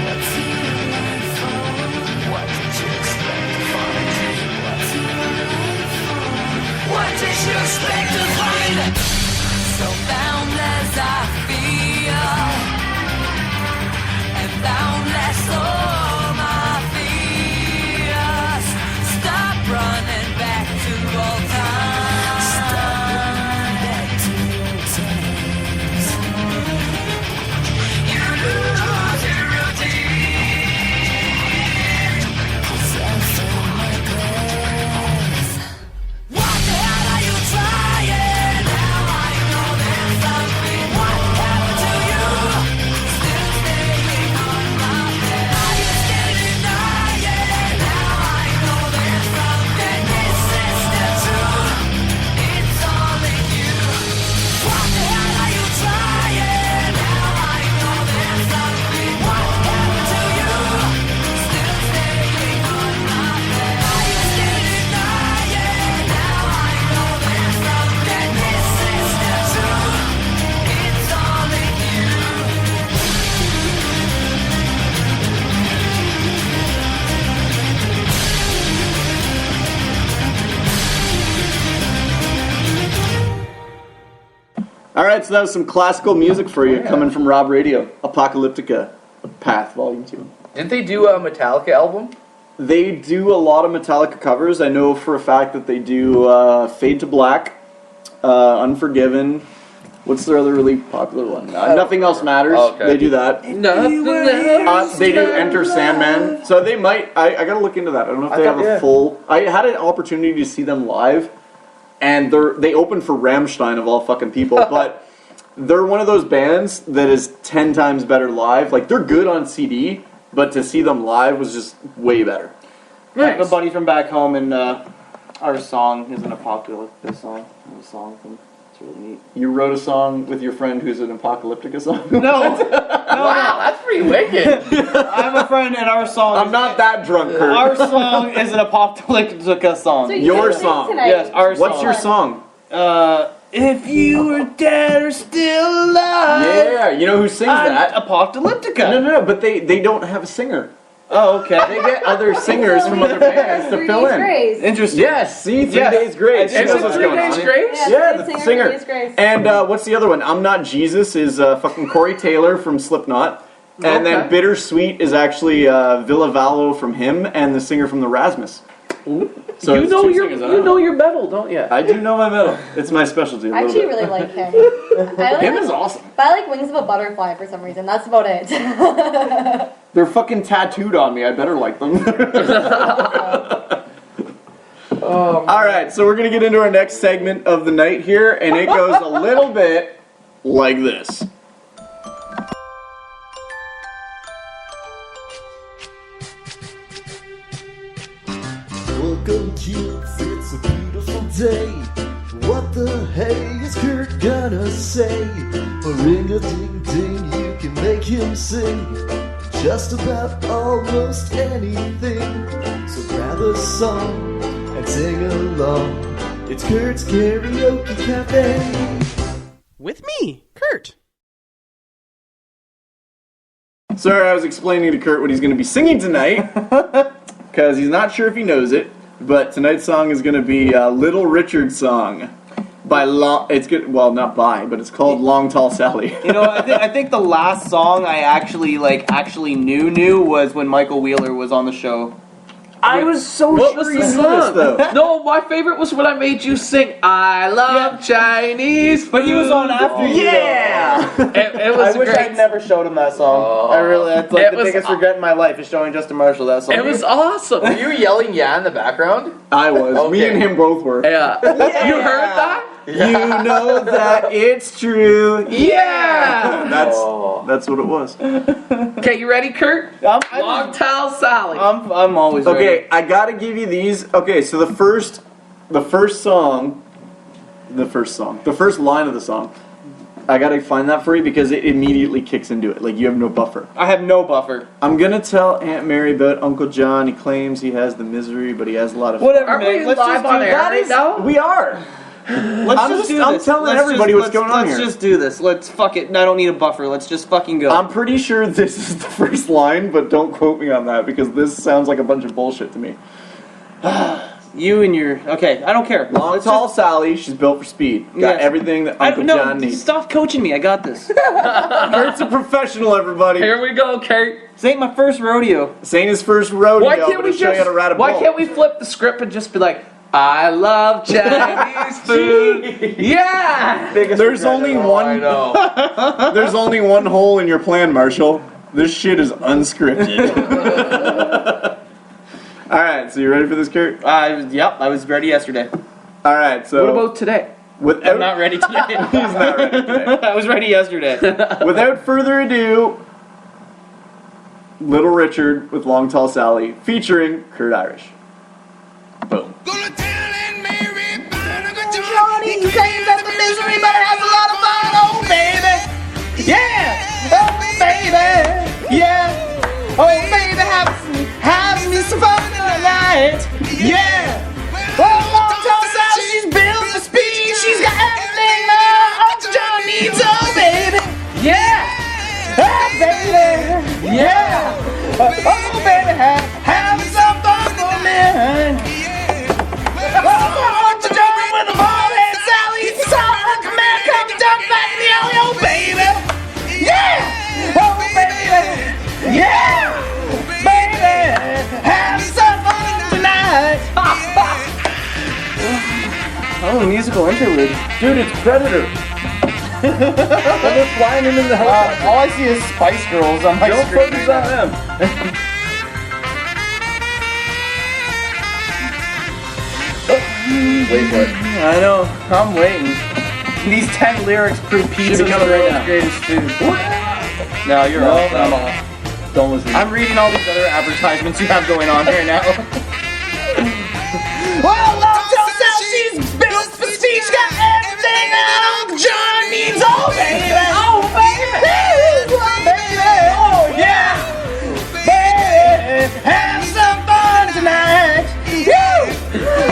What's your life for? What did you expect to find? What's your life for? What did you expect to find? So boundless I feel, and boundless all my fears. Stop running back to old times. Stop running back to old times. You lose your routine. 'Cause I found my path. What the hell are you trying? Now I know there's something. What happened to you? Still standing on my bed. Are you still denying? Now I know there's something. This is the truth. It's all in you. What the hell are you trying? Now I know there's something. What happened to you? Still standing on my bed. Are you still denying? Now I know there's something. This is the truth. It's all in you. Alright, so that was some classical music for you coming from Rob Radio. Apocalyptica Path Volume 2. Didn't they do a Metallica album? They do a lot of Metallica covers. I know for a fact that they do Fade to Black, Unforgiven, What's their other really popular one? Nothing Else Matters. Okay. They do that. Nothing else They do Enter Sandman. So they might. I gotta look into that. I don't know if they have a full. I had an opportunity to see them live, and they opened for Rammstein of all fucking people, but they're one of those bands that is 10 times better live. Like they're good on CD, but to see them live was just way better. I have a buddy from back home, and our song is an apocalyptic song. A song from. Really neat. You wrote a song with your friend who's an Apocalyptica song? No. Wow, that's pretty wicked. I have a friend, and our song. I'm not that drunk, Kurt. Our song is an Apocalyptica song. So Your sing song. tonight. Yes, our song. What's your song? If you were dead or still alive. Yeah, you know who sings that? Apocalyptica. No, but they don't have a singer. Oh, okay. They get other singers from other bands to 3 fill Days in. Grace. Interesting. Yes, see, 3 Yes. Days Grace. Is it She knows what's 3 going Days on. Grace? Yeah, lead the singer, singer. 3 Days Grace. And what's the other one? I'm Not Jesus is fucking Corey Taylor from Slipknot. And Okay. then Bittersweet is actually Villa Vallo from him and the singer from the Rasmus. So You it's know two your singers, I don't know. your metal, don't you? I do know my metal. It's my specialty. A I little actually bit. really like him. I like Him is awesome. But I like Wings of a Butterfly for some reason. That's about it. They're fucking tattooed on me. I better like them. All right, so we're gonna get into our next segment of the night here, and it goes a little bit like this. Welcome, kids, it's a beautiful day. What the hey is Kurt gonna say? A ring-a-ding-ding, you can make him sing just about almost anything. So grab a song and sing along. It's Kurt's Karaoke Cafe. With me, Kurt. Sorry, I was explaining to Kurt what he's gonna be singing tonight, because he's not sure if he knows it. But tonight's song is gonna be Little Richard's song by It's good. Well, not by, but it's called Long Tall Sally. You know, I think the last song I actually knew was when Michael Wheeler was on the show. I was so What sure was you the knew song? this, though? No, my favorite was when I made you sing I Love Chinese Food. But he was on after you. Yeah. It was I wish great. I'd never showed him that song. I really, that's like It the was biggest aw- regret in my life is showing Justin Marshall that song. It was awesome. Were you yelling yeah in the background? I was. Me Okay. and him both were. Yeah. You heard that? You know that it's true. Yeah. That's what it was. Okay, you ready, Kurt? Long Tall Sally. I'm always ready. Okay, I gotta give you these. Okay, so the first line of the song, I gotta find that for you because it immediately kicks into it. Like you have no buffer. I have no buffer. I'm gonna tell Aunt Mary about Uncle John. He claims he has the misery, but he has a lot of. Whatever, Aren't man. we Let's live just on do air that. right now? We are. Let's I'm just do I'm this. telling Let's everybody just- what's going on Let's here. just do this. Let's fuck it. I don't need a buffer. Let's just fucking go. I'm pretty sure this is the first line, but don't quote me on that because this sounds like a bunch of bullshit to me. You and your okay. I don't care. Long, tall Sally. She's built for speed. Got Yes. everything that Uncle John needs. Stop coaching me. I got this. Kurt's a professional, everybody. Here we go, Kurt. This ain't my first rodeo. This ain't his first rodeo. Why can't but we it'll show you how to ride a Why bull. can't we flip the script and just be like, I love Chinese food? Yeah. There's only I one. know. There's only one hole in your plan, Marshall. This shit is unscripted. All right, so you ready for this, Kurt? Yep. I was ready yesterday. All right, so What about today? without, I'm not ready today. he's not ready today. I was ready yesterday. Without further adu, Little Richard with Long Tall Sally, featuring Kurt Irish. Boom. Johnny claims that the misery, but it has a lot of fun. Oh, baby. Yeah. Oh, baby. Yeah. Oh, baby, have me some fun tonight. Yeah. Oh, long tall Sally, she's built for speed. She's got everything Uncle John needs. Oh, baby. Yeah. Oh, baby. Yeah. Oh, baby, have me some fun tonight. Oh, Uncle John with a ball and Sally. Saw Uncle Man come duck back in the alley. Oh, baby. Yeah. Oh, baby. Yeah. Baby. Have some fun tonight. Oh, musical interlude. Dude, it's Predator. They're flying in the helicopter. All I see is Spice Girls on my Don't screen. focus on them. Wait for it. I know. I'm waiting. These 10 lyrics prove pizza be coming right now. greatest food. No, you're off. I'm off. Don't listen. I'm reading all these other advertisements you have going on right now. Well, Love she's built for she's got everything that Uncle John needs. Oh, baby. Oh, baby. Oh, yeah. Baby, have some fun tonight.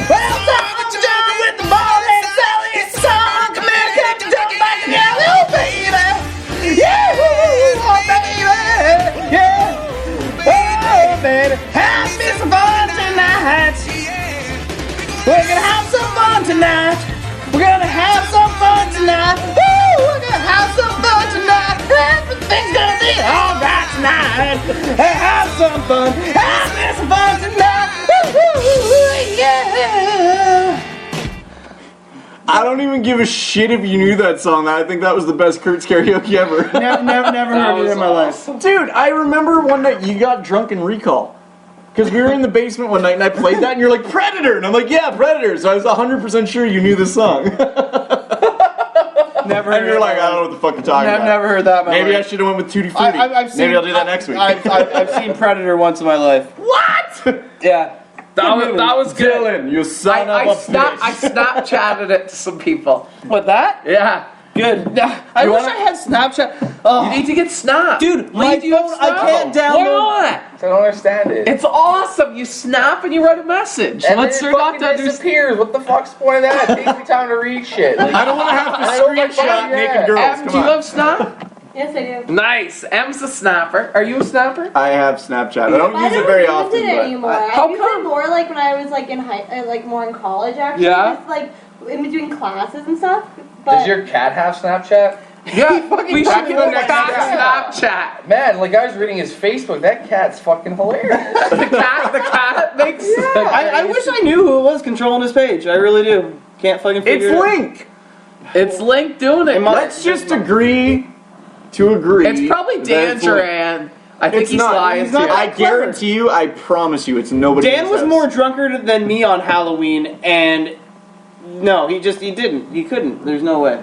Well, Uncle John with the ball and Sally's song. Come here, come to jump back and yell. Oh, baby. Yeah. Oh, baby. Yeah. Oh, baby. Have me some fun tonight. We're gonna have some fun tonight. We're gonna have some fun tonight. Woo! We're gonna have some fun tonight. Everything's gonna be alright tonight. Have some fun. Have some fun tonight. Woo! Yeah. I don't even give a shit if you knew that song. I think that was the best Kurt's karaoke ever. Never heard it in my life. Dude, I remember one night you got drunk in Recall. Because we were in the basement one night and I played that and you're like, Predator! And I'm like, yeah, Predator! So I was 100% sure you knew this song. Never and you're like, I don't know what the fuck you're talking about. I've never heard that in my Maybe I life. should have went with Tutti Frutti. Maybe I'll do that next week. I've seen Predator once in my life. What? Yeah. That was good. Dylan, you son I of a bitch. Snapchatted it to some people. What, that? Yeah. Good. I wish I had Snapchat. Oh. You need to get Snap. Dude, my phone, I can't download. Why not? I don't understand it. It's awesome. You snap and you write a message. And Let's then it not fucking disappears. What the fuck's the point of that? It takes me time to read shit. Like, I don't want to have to screenshot naked girls. Em, Come do you on. have Snap? Yes, I do. Nice. Em's a snapper. Are you a snapper? I have Snapchat. I don't use it very often. it But anymore. How I used come? it more like when I was like in like more in college actually. Yeah? Just like in between classes and stuff. But does your cat have Snapchat? Yeah, we should fucking get a next cat Snapchat. Man, like I was reading his Facebook. That cat's fucking hilarious. The cat makes. I wish I knew who it was controlling his page. I really do. Can't fucking figure it's it out. Link. It's Link doing it. Let's just agree to agree. It's probably Dan that it's Link. Duran. I think It's he's not. lying He's to not. you. I guarantee you, I promise you, it's nobody. Dan was else. more drunkard than me on Halloween, and no, he didn't. He couldn't. There's no way.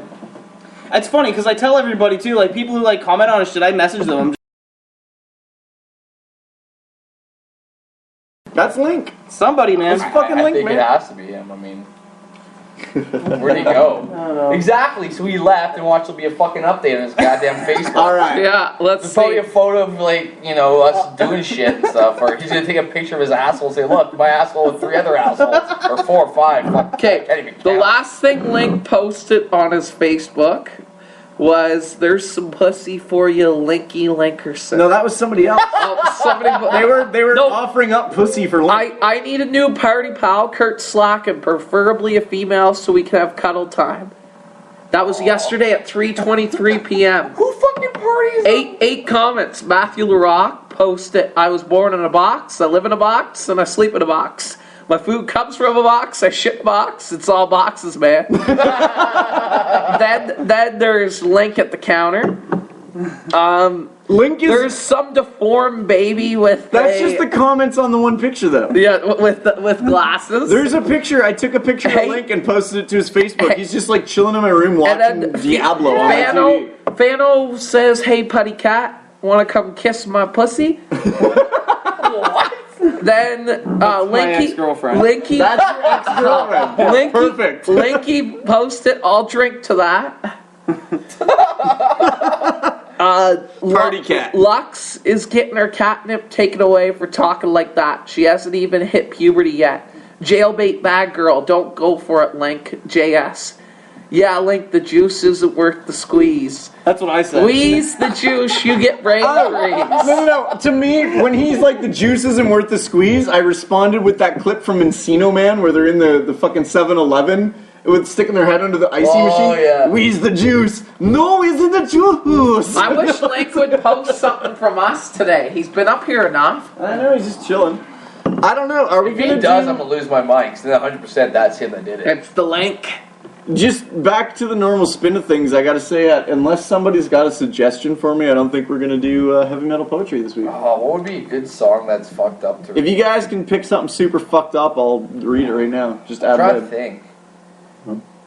It's funny because I tell everybody too, like people who like comment on his shit, I message them. I'm just, That's Link. somebody, man. It's fucking I Link, think man. it has to be him. I mean, where'd he go? I don't know. Exactly. So he left, and watch there'll be a fucking update on his goddamn Facebook. All right. Yeah, let's There's probably see. a photo of like us doing shit and stuff, or he's gonna take a picture of his asshole and say, "Look, my asshole with 3 other assholes, or 4 or 5." Fuck, I can't Okay, even the count. last thing Link posted on his Facebook was, "There's some pussy for you, Linky Linkerson." No, that was somebody else. Oh, somebody. They were No. offering up pussy for Link. I need a new party pal, Kurt Slack, and preferably a female so we can have cuddle time. That was yesterday at 3:23 p.m. Who fucking parties? Eight comments. Matthew LaRock posted, "I was born in a box, I live in a box, and I sleep in a box. My food comes from a box, I ship a box. It's all boxes, man." then there's Link at the counter. Link is. There's some deformed baby with That's just the comments on the one picture, though. yeah with glasses. There's a picture. I took a picture Hey. of Link and posted it to his Facebook. He's just like chilling in my room And watching then Diablo on TV. Fano says, "Hey, putty cat, want to come kiss my pussy?" Then my Linky, ex-girlfriend. Linky, That's your ex-girlfriend. Linky, Perfect. Linky posted, "I'll drink to that." Party cat. Lux is getting her catnip taken away for talking like that. She hasn't even hit puberty yet. Jailbait bad girl, don't go for it, Link. JS. Yeah, Link, the juice isn't worth the squeeze. That's what I said. Squeeze the juice, you get brain freeze. No. To me, when he's like, the juice isn't worth the squeeze, I responded with that clip from Encino Man where they're in the fucking 7-Eleven with sticking their head under the icy machine. Yeah. Squeeze the juice. No, isn't the juice. I wish Link would post something from us today. He's been up here enough. I know, he's just chilling. I don't know. Are we If gonna he does, do... I'm gonna lose my mind. Because then 100% that's him that did it. It's the Link. Just back to the normal spin of things, I gotta say, unless somebody's got a suggestion for me, I don't think we're gonna do heavy metal poetry this week. Oh, what would be a good song that's fucked up to If you guys can pick something super fucked up, I'll read it right now. Just I'm add trying to lib. think.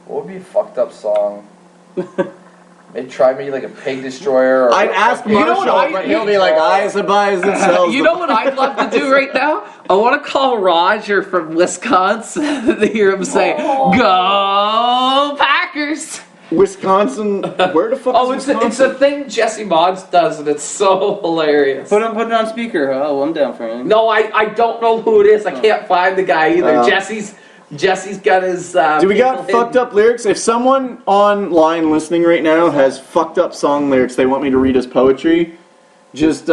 What would be a fucked up song? Maybe try me like a Pig Destroyer. Or I'd ask Marshall, but he'll be like, eyes and buys and sells. You know what I'd love to do right now? I want to call Roger from Wisconsin to hear him say, "Go Packers!" Wisconsin, where the fuck is Wisconsin? It's a thing Jesse Mods does, and it's so hilarious. Put it on speaker. Oh, I'm down for it. No, I don't know who it is. I can't find the guy either. Jesse's got his. Do we got fucked up lyrics? If someone online listening right now has fucked up song lyrics they want me to read as poetry, just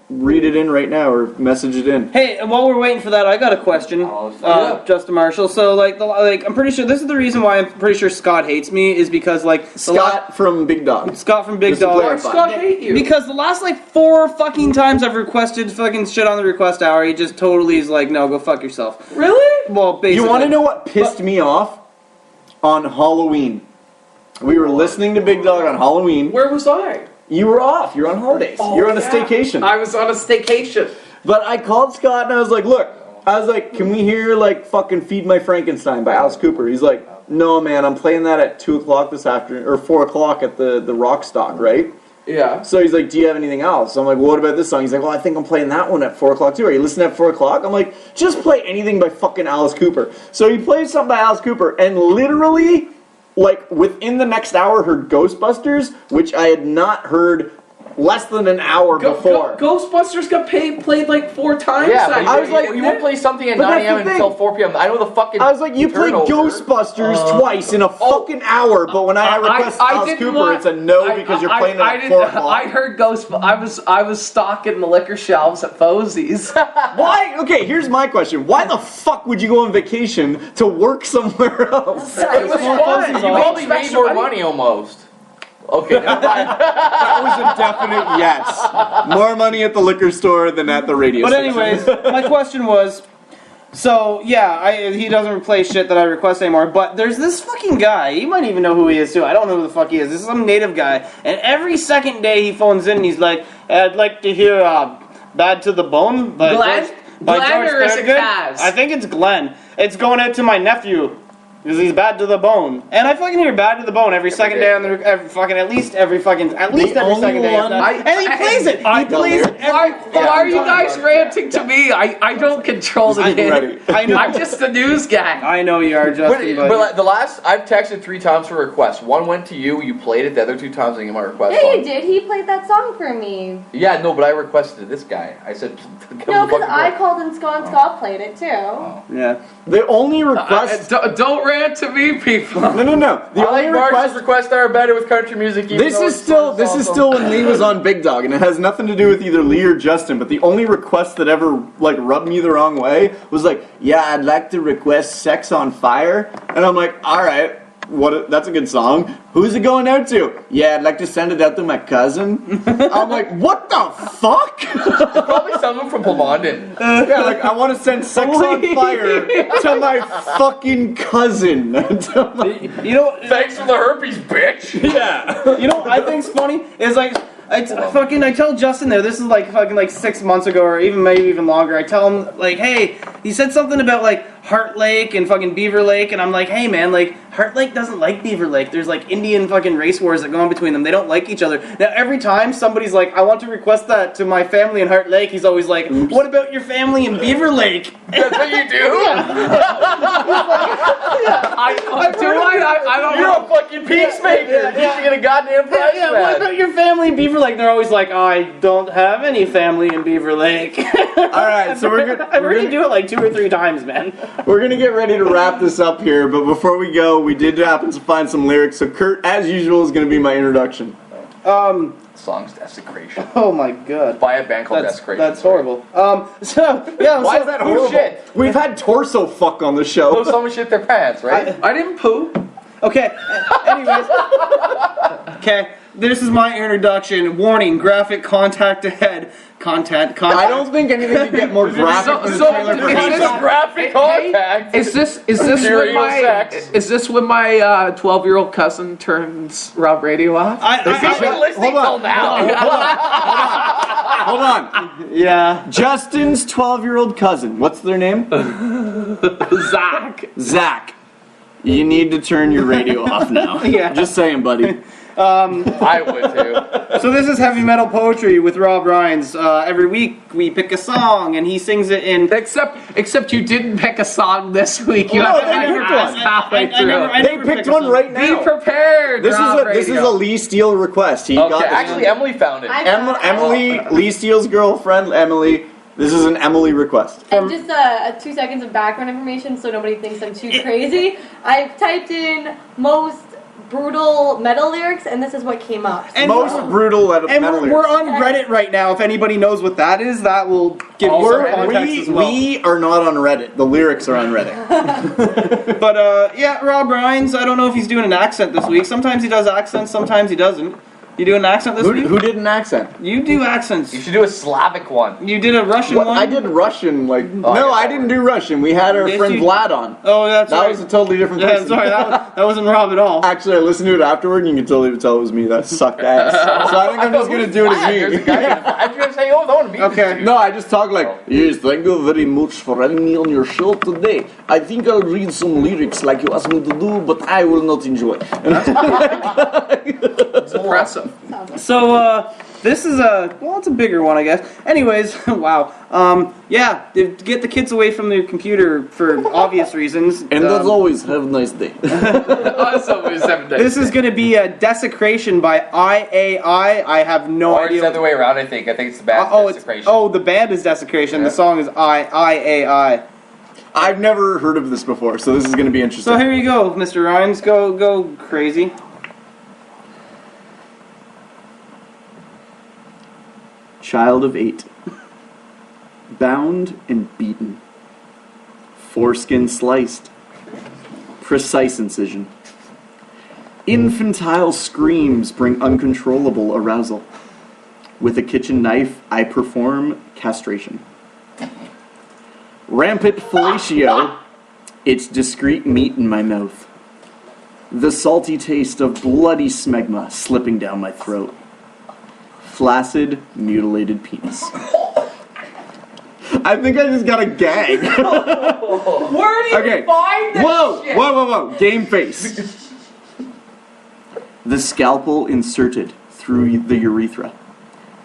read it in right now or message it in. Hey, while we're waiting for that, I got a question, Justin Marshall. So, I'm pretty sure this is the reason why I'm pretty sure Scott hates me is because, Scott from Big Dog. Scott from Big Dog. Why does Scott hate you? Because the last 4 fucking times I've requested fucking shit on the request hour, he just totally is like, no, go fuck yourself. Really? Well, basically. You want to know what pissed me off? On Halloween. We were listening to Big Dog on Halloween. Where was I? You were off. You're on holidays. Oh, You're on a staycation. I was on a staycation. But I called Scott and I was like, look, can we hear fucking Feed My Frankenstein by Alice Cooper? He's like, no man, I'm playing that at 2 o'clock this afternoon, or 4 o'clock at the Rockstock, right? Yeah. So he's like, do you have anything else? So I'm like, well, what about this song? He's like, well, I think I'm playing that one at 4 o'clock too. Are you listening at 4 o'clock? I'm like, just play anything by fucking Alice Cooper. So he played something by Alice Cooper and literally, within the next hour heard Ghostbusters, which I had not heard less than an hour before. Ghostbusters got played 4 times. Yeah, but I was like, you won't play something at 9 a.m. until 4 p.m. I know the fucking. I was like, you played Ghostbusters twice in a fucking hour, but when I request Alice Cooper, it's a no because you're playing it at 4 o'clock. I heard I was stocking the liquor shelves at Fosie's. Why? Okay, here's my question. Why the fuck would you go on vacation to work somewhere else? It was fun. You only made more money almost. Okay, never mind. That was a definite yes. More money at the liquor store than at the radio station. But anyways, my question was, so yeah, he doesn't play shit that I request anymore, but there's this fucking guy, you might even know who he is too, I don't know who the fuck he is, this is some native guy, and every second day he phones in and he's like, I'd like to hear Bad to the Bone by Glenn? Glenn or is it Kaz? I think it's Glenn. It's going out to my nephew. Because he's bad to the bone, and I fucking hear "Bad to the Bone" every second day on the at least every second day. And he plays it. He plays it. Why are you guys ranting to me? I don't control the game. I'm just the news guy. I know you are, Justin. But the last, I've texted 3 times for requests. One went to you. You played it. The other 2 times I get my request. Yeah, you did. He played that song for me. Yeah, no, but I requested this guy. I said, no, because I called and Scott played it too. Yeah. The only request. Don't rant to me, people. No. The only requests are better with country music. This is still when Lee was on Big Dog, and it has nothing to do with either Lee or Justin. But the only request that ever rubbed me the wrong way was yeah, I'd like to request "Sex on Fire," and I'm like, all right. That's a good song. Who's it going out to? Yeah, I'd like to send it out to my cousin. I'm like, what the fuck? Probably someone from Pomondon. Yeah, I want to send "Sex on Fire" to my fucking cousin. Thanks for the herpes, bitch. Yeah. You know what I think's funny is I tell Justin there, this is fucking 6 months ago or maybe even longer. I tell him hey, he said something about Heart Lake and fucking Beaver Lake, and I'm like, hey man, Heart Lake doesn't like Beaver Lake. There's Indian fucking race wars that go on between them. They don't like each other. Now every time somebody's I want to request that to my family in Heart Lake, he's always like, what about your family in Beaver Lake? That's what you do? I don't know. You're a fucking peacemaker. You should get a goddamn prize for what that. about your family in Beaver Lake? They're always like, oh, I don't have any family in Beaver Lake. Alright, so we're going to do it 2 or 3 times, man. We're going to get ready to wrap this up here, but before we go, we did happen to find some lyrics, so Kurt, as usual, is going to be my introduction. Song's Desecration. Oh my god. By a band called Desecration. That's horrible. Why is that horrible? We've had torso fuck on the show. Someone shit their pants, right? I didn't poo. Okay, anyways. Okay, this is my introduction. Warning, graphic contact ahead. Content. I don't think anything could get more graphic than the trailer for Hades. Graphic contact. Is this when my 12-year-old cousin turns Rob Radio off? I've been listening till now. Hold on. Yeah. Justin's 12-year-old cousin. What's their name? Zach. You need to turn your radio off now. Yeah. Just saying, buddy. I would too. So this is Heavy Metal Poetry with Rob Rhines. Every week we pick a song and he sings it in... Except you didn't pick a song this week. You No, have to they have your picked ass one. halfway I through. never They picked pick a one song. right now. Be prepared. This Rob is a Radio. Lee Steele request. He got this Actually, Emily found it. Emily, Lee Steele's girlfriend, Emily. This is an Emily request. And just 2 seconds of background information so nobody thinks I'm too crazy. I've typed in most brutal metal lyrics and this is what came up. And Most brutal And metal we're lyrics. on Reddit right now. If anybody knows what that is, that will give you some context as well. We are not on Reddit. The lyrics are on Reddit. But yeah, Rob Rhines, I don't know if he's doing an accent this week. Sometimes he does accents, sometimes he doesn't. You do an accent this week? Who did an accent? You do accents. You should do a Slavic one. You did a Russian What? one? I did Russian, like... Oh, no, I I didn't do Russian. We had our Yes, friend you- Vlad on. Oh, that's That right. was a totally different Yeah, person. sorry, that wasn't Rob at all. Actually, I listened to it afterward, and you could totally tell it was me. That sucked ass. So I think I'm just going to do it There's a as guy me. I'm going to say, oh, that would be Okay. No, I just talk like, yes, thank you very much for having me on your show today. I think I'll read some lyrics like you asked me to do, but I will not enjoy. It's impressive. So, this is it's a bigger one, I guess. Anyways, wow. Yeah, get the kids away from their computer for obvious reasons. And as always, have a nice day. This is going to be a Desecration by IAI. I have no Or it's idea. the other way around, I think. I think it's the band Desecration. The band is Desecration. The song is IAI. I've never heard of this before, so this is going to be interesting. So here you go, Mr. Rhines. Go crazy. Child of 8, bound and beaten, foreskin sliced, precise incision. Infantile screams bring uncontrollable arousal. With a kitchen knife, I perform castration. Rampant fellatio, it's discreet meat in my mouth. The salty taste of bloody smegma slipping down my throat. Flaccid, mutilated penis. I think I just got a gag. Where do you Okay. find this shit? Whoa. Game face. The scalpel inserted through the urethra,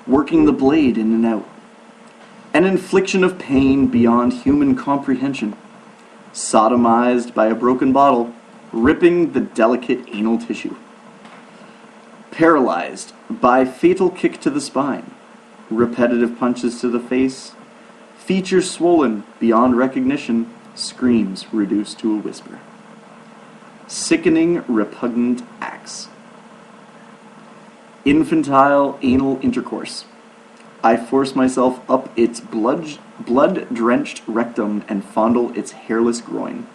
working the blade in and out. An infliction of pain beyond human comprehension. Sodomized by a broken bottle, ripping the delicate anal tissue. Paralyzed by fatal kick to the spine, repetitive punches to the face, features swollen beyond recognition, screams reduced to a whisper. Sickening, repugnant acts. Infantile anal intercourse. I force myself up its blood-drenched rectum and fondle its hairless groin.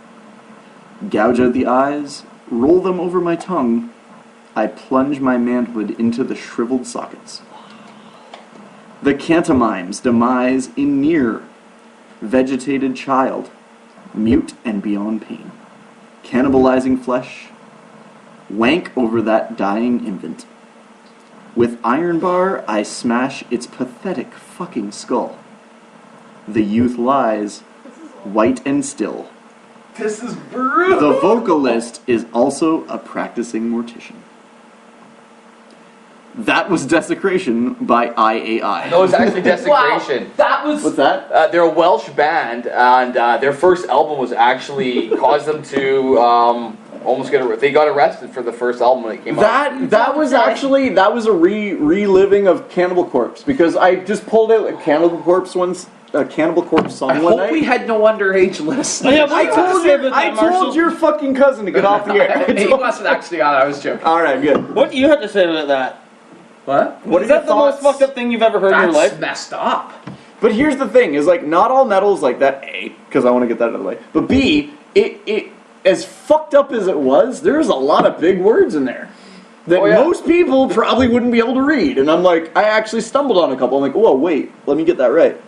Gouge out the eyes, roll them over my tongue. I plunge my manhood into the shriveled sockets. The Cantamime's demise in near. Vegetated child, mute and beyond pain. Cannibalizing flesh. Wank over that dying infant. With iron bar, I smash its pathetic fucking skull. The youth lies, white and still. This is brutal. The vocalist is also a practicing mortician. That was Desecration by IAI. No, it's actually Desecration. Wow, that was... What's that? They're a Welsh band, and their first album was actually caused them to almost they got arrested for the first album when it came out. That was actually a reliving of Cannibal Corpse, because I just pulled out a Cannibal Corpse song I one hope night. we had no underage listeners. Oh, yeah, I told your fucking cousin to get off the air. He wasn't actually on. I was joking. All right, good. What do you have to say about that? What? What Is are that your the most thoughts? fucked up thing you've ever heard in your That's life? messed up. But here's the thing: is like not all metal is like that. A, because I want to get that out of the way. But B, as fucked up as it was, there's a lot of big words in there that Oh, yeah. most people probably wouldn't be able to read. And I'm like, I actually stumbled on a couple. I'm like, whoa, wait, let me get that right.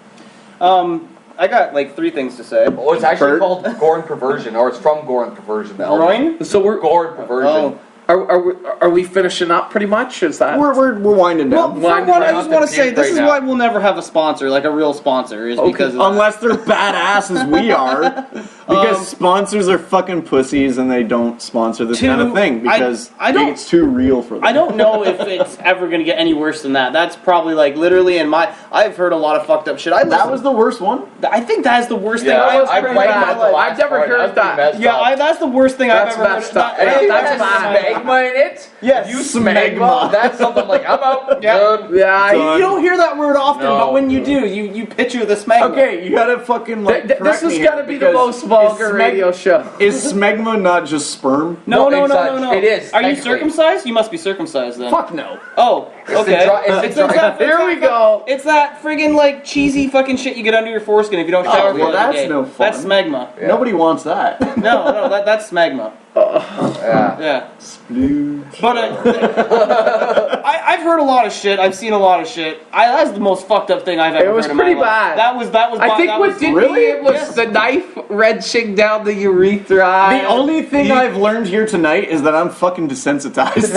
I got like 3 things to say. Oh, it's actually Bert? called Gore and Perversion, or it's from Gore and Perversion. The album. Groin? So we're Gore and Perversion. are we finishing up pretty much? Is that We're winding down. Well, for one, I just want to say Right this is now. why we'll never have a sponsor, like a real sponsor, is because of that. Unless they're badass as we are. Because sponsors are fucking pussies and they don't sponsor this kind of thing because it's too real for them. I don't know if it's ever going to get any worse than that. That's probably like literally I've heard a lot of fucked up shit. That was the worst one? I think that is the worst thing Yeah, I've heard in my life. I've never heard that. Yeah, that's the worst thing I've ever heard. messed up. Anything That's that has bad. smegma in it? Yes. You smegma. That's something like, I'm out. Yeah. Done. Yeah, You don't hear that word often, No. but when you do, you picture the smegma. Okay, you gotta fucking like. this correct is me gonna here, be the because most vulgar is radio show. Is smegma not just sperm? No. It is. Are you technically. circumcised? You must be circumcised then. Fuck no. Oh, okay. It's the dry- Here we go. It's that friggin' like cheesy fucking shit you get under your foreskin if you don't shower Oh, for well, it that's every day. no fun. That's smegma. Nobody wants that. No, that's smegma. Yeah. Yeah. But I've heard a lot of shit. I've seen a lot of shit. That's the most fucked up thing I've ever heard. It was in my pretty life. bad. That was. I think what did me in was the knife wrenching down the urethra. The only thing I've learned here tonight is that I'm fucking desensitized.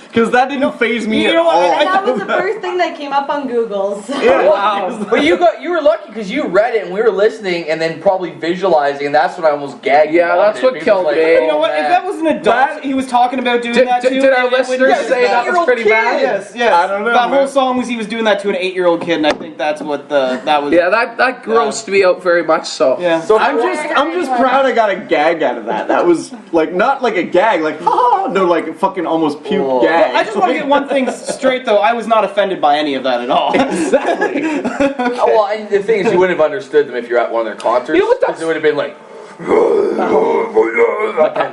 Because that didn't phase me at all. That was the first thing that came up on Google's. Yeah. Wow. But you were lucky because you read it and we were listening and then probably visualizing, and that's when I almost gagged. Yeah, that's what killed me. You know what? If that was an adult, he was talking about doing that too. Did our listeners say that was pretty bad? Yes. I don't know. That man. whole song was he was doing that to an 8-year-old kid, and I think that's what that was. Yeah, that grossed me out very much so. Yeah. So I'm just proud I got a gag out of that. That was like not like a gag, like no, like a fucking almost puke gag. I just want to get one thing straight though. I was not offended by any of that at all. Exactly. Well, and the thing is, you wouldn't have understood them if you're at one of their concerts. You know what, Because it would have been like.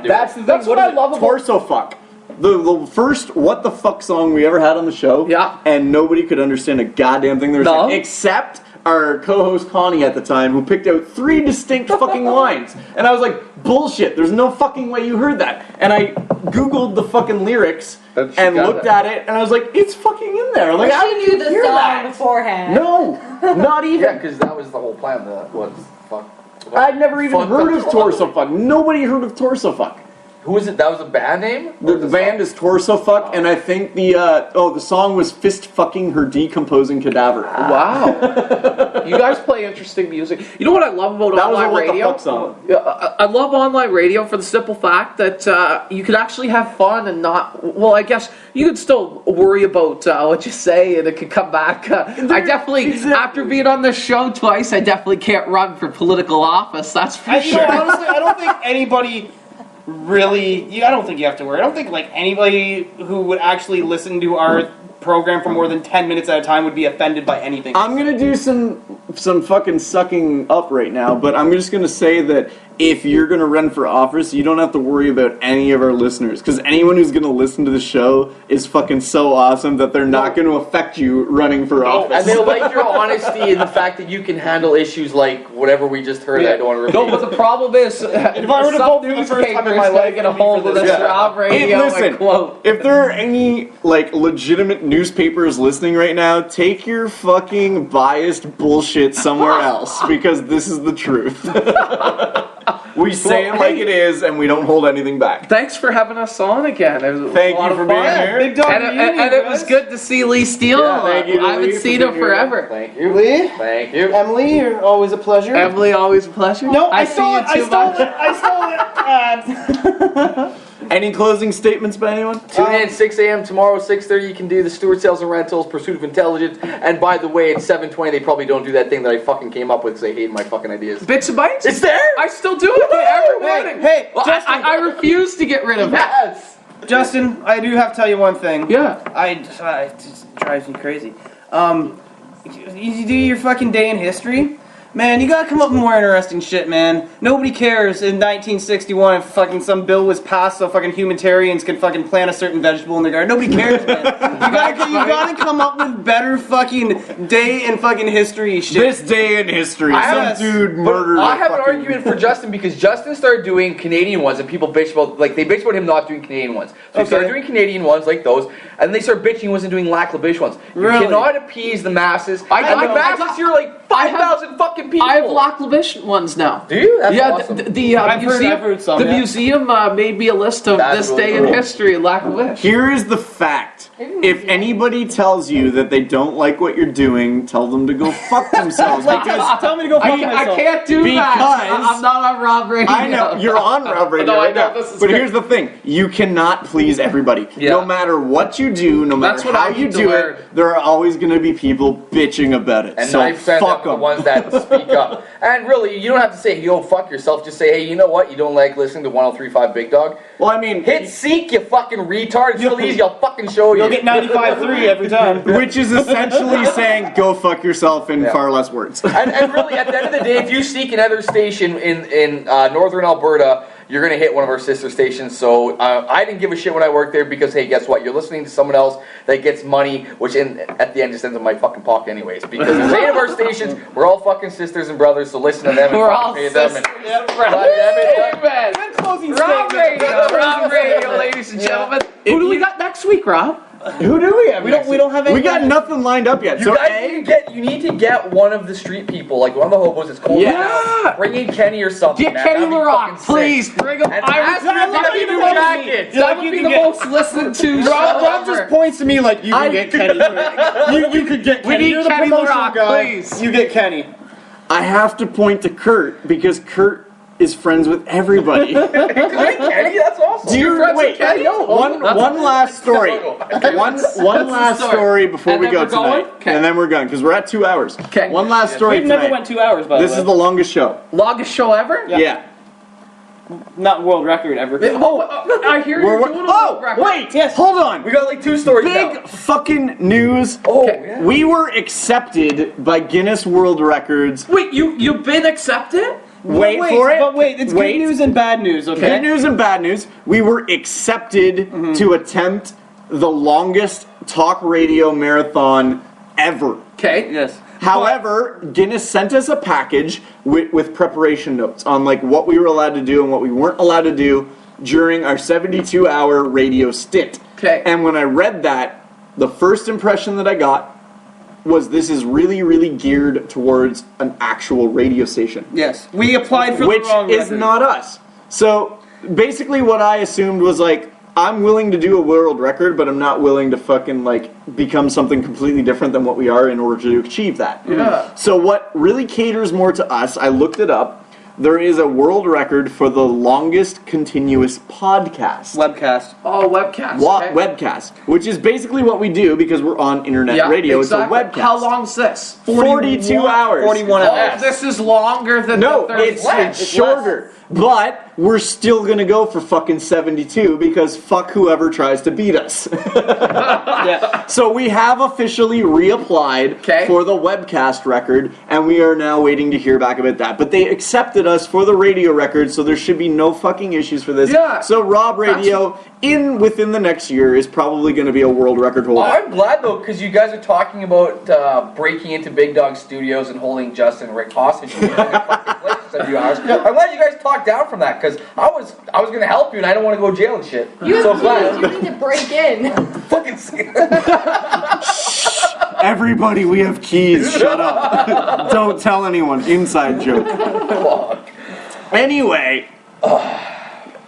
That's the thing. That's what I love about Torso Fuck. The first What the Fuck song we ever had on the show. Yeah. And nobody could understand a goddamn thing they were saying except our co-host Connie at the time, who picked out 3 distinct fucking lines. And I was like, bullshit, there's no fucking way you heard that. And I Googled the fucking lyrics and looked at it, and I was like, it's fucking in there. Like, how She did knew you the hear song that? beforehand. No, not even. Yeah, because that was the whole plan. Fuck. I'd never even Fuck heard the of Torso Fuck. Nobody heard of Torso Fuck. Who is it? That was a band name? The band is Torso Fuck, and I think the song was Fist Fucking Her Decomposing Cadaver. Wow. You guys play interesting music. You know what I love about That was a online What the radio? Fuck song. I love online radio for the simple fact that you can actually have fun and not. Well, I guess you could still worry about what you say, and it could come back. I definitely, after being on this show twice, I definitely can't run for political office. That's for sure. Honestly, I don't think anybody really. I don't think you have to worry. I don't think like anybody who would actually listen to our program for more than 10 minutes at a time would be offended by anything. I'm gonna do some fucking sucking up right now, but I'm just gonna say that if you're gonna run for office, you don't have to worry about any of our listeners, because anyone who's gonna listen to the show is fucking so awesome that they're not gonna affect you running for office. And they'll like your honesty and the fact that you can handle issues like whatever we just heard. I don't want to repeat. No, but the problem is, if I were to vote for the first time in my life, get a hold of this job radio. Listen, if there are any like legitimate newspapers listening right now, take your fucking biased bullshit somewhere else, because this is the truth. We say it like it is, and we don't hold anything back. Thanks for having us on again. It was Thank a lot you for of being fun. here. Big dog And it was good to see Lee Steele. Yeah, thank you to I haven't Lee for seen him being here. forever. Thank you. Lee? Thank you. Emily, you're always a pleasure. Emily, always a pleasure. No, I see stole you it. I too stole much. it. I stole it. Any closing statements by anyone? Tune in 6 a.m. tomorrow, 6:30. You can do the Stewart Sales and Rentals, Pursuit of Intelligence. And by the way, at 7:20, they probably don't do that thing that I fucking came up with because I hate my fucking ideas. Bits and Bites? It's there! I still do it every morning. Hey, Well, I refuse to get rid of it. Yes! Justin, I do have to tell you one thing. Yeah. It just drives me crazy. You do your fucking day in history. Man, you gotta come up with more interesting shit, man. Nobody cares in 1961 if fucking some bill was passed so fucking humanitarians can fucking plant a certain vegetable in their garden. Nobody cares, man. You gotta come up with better fucking day in fucking history shit. This day in history, some dude murdered. I have an argument for Justin because Justin started doing Canadian ones and people bitch about, like, they bitch about him not doing Canadian ones. So he started doing Canadian ones like those, and they started bitching he wasn't doing Lac La Biche ones. You cannot appease the masses. The masses here are like 5,000 fucking people. I have Lac La Biche ones now. Do you? That's yeah, awesome. I've heard some. The museum made me a list of this day in history of Lac La Biche. Here is the fact. If anybody tells you that they don't like what you're doing, tell them to go fuck themselves. Because tell me to go fuck myself. I can't do that. I'm not on Rob Radio. I know, you're on Rob Radio right now. But here's the thing. You cannot please everybody. Yeah. No matter what you do, no matter how you do it, there are always going to be people bitching about it. And so 9% fuck of the them. ones that speak up. And really, you don't have to say, yo, fuck yourself. Just say, hey, you know what? You don't like listening to 103.5 Big Dog? Well, I mean... Hit seek, you fucking retard. It's real easy. I'll fucking show you. You'll get 95.3 every time. Which is essentially saying, go fuck yourself in far less words. And really, at the end of the day, if you seek another station in northern Alberta, you're going to hit one of our sister stations. So I didn't give a shit when I worked there because, hey, guess what? You're listening to someone else that gets money, which at the end just ends in my fucking pocket anyways. Because there's 8 of our stations. We're all fucking sisters and brothers, so listen to them and We're all pay them. sisters and brothers. Closing Rob Radio, ladies and gentlemen. Who do we got next week, Rob? Who do we have? We don't have any. We got nothing lined up yet. You So guys need to get one of the street people, like one of the hobos. It's cold. Yeah. Bring in Kenny or something. Get man. Kenny That'd be LaRock, fucking sick. please. Bring him. And I ask him would to be do the most. jackets. That would be the most listened to. Rob just points to me like, you can get Kenny. You could get Kenny. We need You're the Kenny promotional LaRock, guy. please. You get Kenny. I have to point to Kurt because Kurt is friends with everybody. Kenny, that's awesome. Do you friends with wait? Kenny? One last story. One last story before And we then go we're going? tonight, Okay. and then we're going because we're at 2 hours. Okay. One last story We've tonight. never went 2 hours, by the way. This is the longest show. Longest show ever? Yeah. Not world record ever. I hear you're doing a world record. Wait. Yes. Hold on. We got like 2 stories Big now. fucking news. Oh, yeah. We were accepted by Guinness World Records. Wait, you've been accepted? Wait for it. But wait, it's good news and bad news, okay? Good news and bad news. We were accepted to attempt the longest talk radio marathon ever. Okay. Yes. However, Guinness sent us a package with preparation notes on like what we were allowed to do and what we weren't allowed to do during our 72-hour radio stint. Okay. And when I read that, the first impression that I got was this is really, really geared towards an actual radio station. Yes. We applied for Which the wrong is record. not us. So basically what I assumed was like, I'm willing to do a world record, but I'm not willing to fucking like become something completely different than what we are in order to achieve that. Yeah. So what really caters more to us, I looked it up, there is a world record for the longest continuous podcast. Webcast. Oh, webcast. Okay. Webcast, which is basically what we do because we're on internet Yeah, radio. exactly. It's a webcast. How long's this? 42 hours. 41 Oh, hours. this is longer than No, the 30 it's shorter. But we're still gonna go for fucking 72 because fuck whoever tries to beat us. Yeah. So we have officially reapplied Okay. for the webcast record, and we are now waiting to hear back about that. But they accepted us for the radio record, so there should be no fucking issues for this. Yeah. So Rob Radio, within the next year, is probably going to be a world record holder. I'm glad though, because you guys are talking about breaking into Big Dog Studios and holding Justin and Rick hostage. I'm glad you guys talked down from that because I was going to help you and I don't want to go to jail and shit. You So glad. need to break in. Fucking Everybody, we have keys. Shut up. Don't tell anyone. Inside joke. Anyway,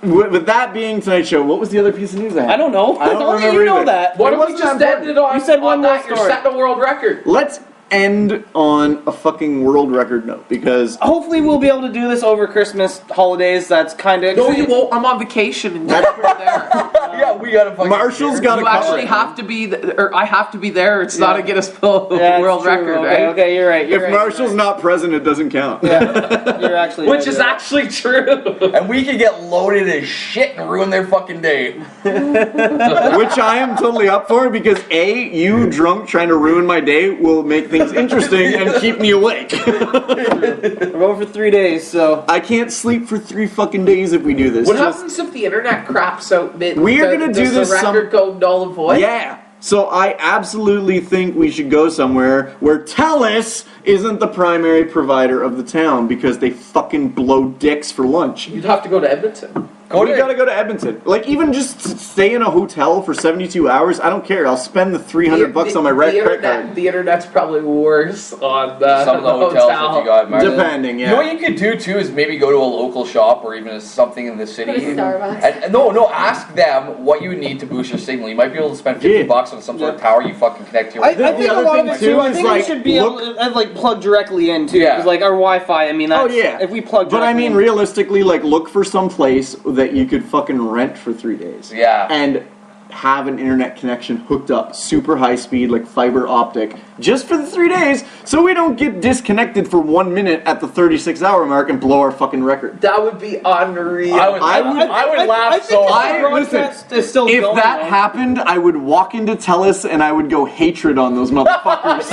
with that being tonight's show, what was the other piece of news I had? I don't know. I don't Only remember you know either. that. What It if we wasn't just that ended on? You said one on more that, You're story. setting a world record. Let's end on a fucking world record note because Hopefully we'll be able to do this over Christmas holidays. That's kind of... No, you won't. I'm on vacation and you're there. Yeah, we gotta fucking. Marshall's got to You cover actually it. have to be, or I have to be there. It's not a Guinness Book Yeah, it's World true. Record, Okay, right? okay, you're right. You're If right, Marshall's not present, it doesn't count. you're actually Which is actually true. And we could get loaded as shit and ruin their fucking day. Which I am totally up for because A, you drunk trying to ruin my day will make things interesting and keep me awake. We're over for 3 days, so I can't sleep for 3 fucking days if we do this. What happens if the internet craps out mid? We are gonna do this Does the record go null and void? Yeah. So I absolutely think we should go somewhere where TELUS isn't the primary provider of the town because they fucking blow dicks for lunch. You'd have to go to Edmonton. We gotta go to Edmonton. Like, even just stay in a hotel for 72 hours, I don't care. I'll spend the $300 on my credit card. The internet's probably worse on Some of the hotels that you got, Martin. Depending, yeah. You know what you could do too is maybe go to a local shop or even something in the city. Go to Starbucks. And no, ask them what you would need to boost your signal. You might be able to spend $50 on some sort of tower you fucking connect to your. I think a lot of it too. I think we should be able to like plug directly in too. Yeah. Because like our Wi-Fi, I mean, that's, if we plug. But I directly mean, in- realistically, like, look for some place that you could fucking rent for 3 days. Yeah. And have an internet connection hooked up, super high speed, like fiber optic, just for the 3 days, so we don't get disconnected for 1 minute at the 36-hour mark and blow our fucking record. That would be unreal. I would laugh so hard. Listen, is still if going, that though. happened, I would walk into TELUS and I would go hatred on those motherfuckers.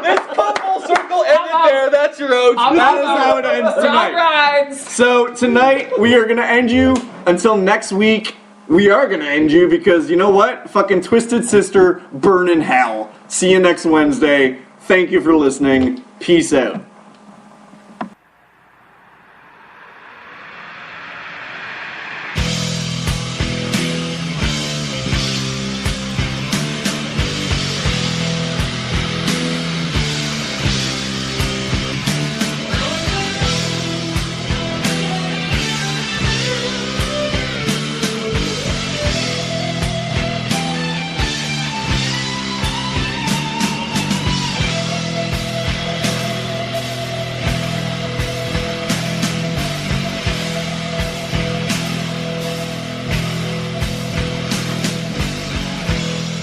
This full circle ended there. That's your own. That is how it ends tonight. So tonight we are gonna end you. Until next week, we are gonna end you because you know what? Fucking Twisted Sister, burn in hell. See you next Wednesday. Thank you for listening. Peace out.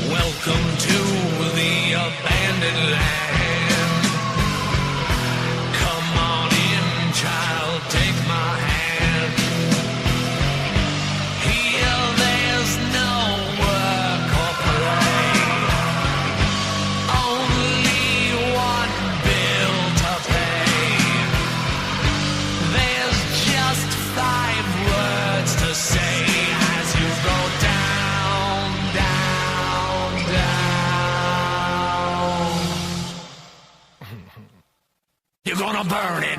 Welcome to the abandoned land. Come on in, child, take my hand. Here there's no work or play. Only one bill to pay. There's just 5 words to say as you go down, down, down. You're gonna burn in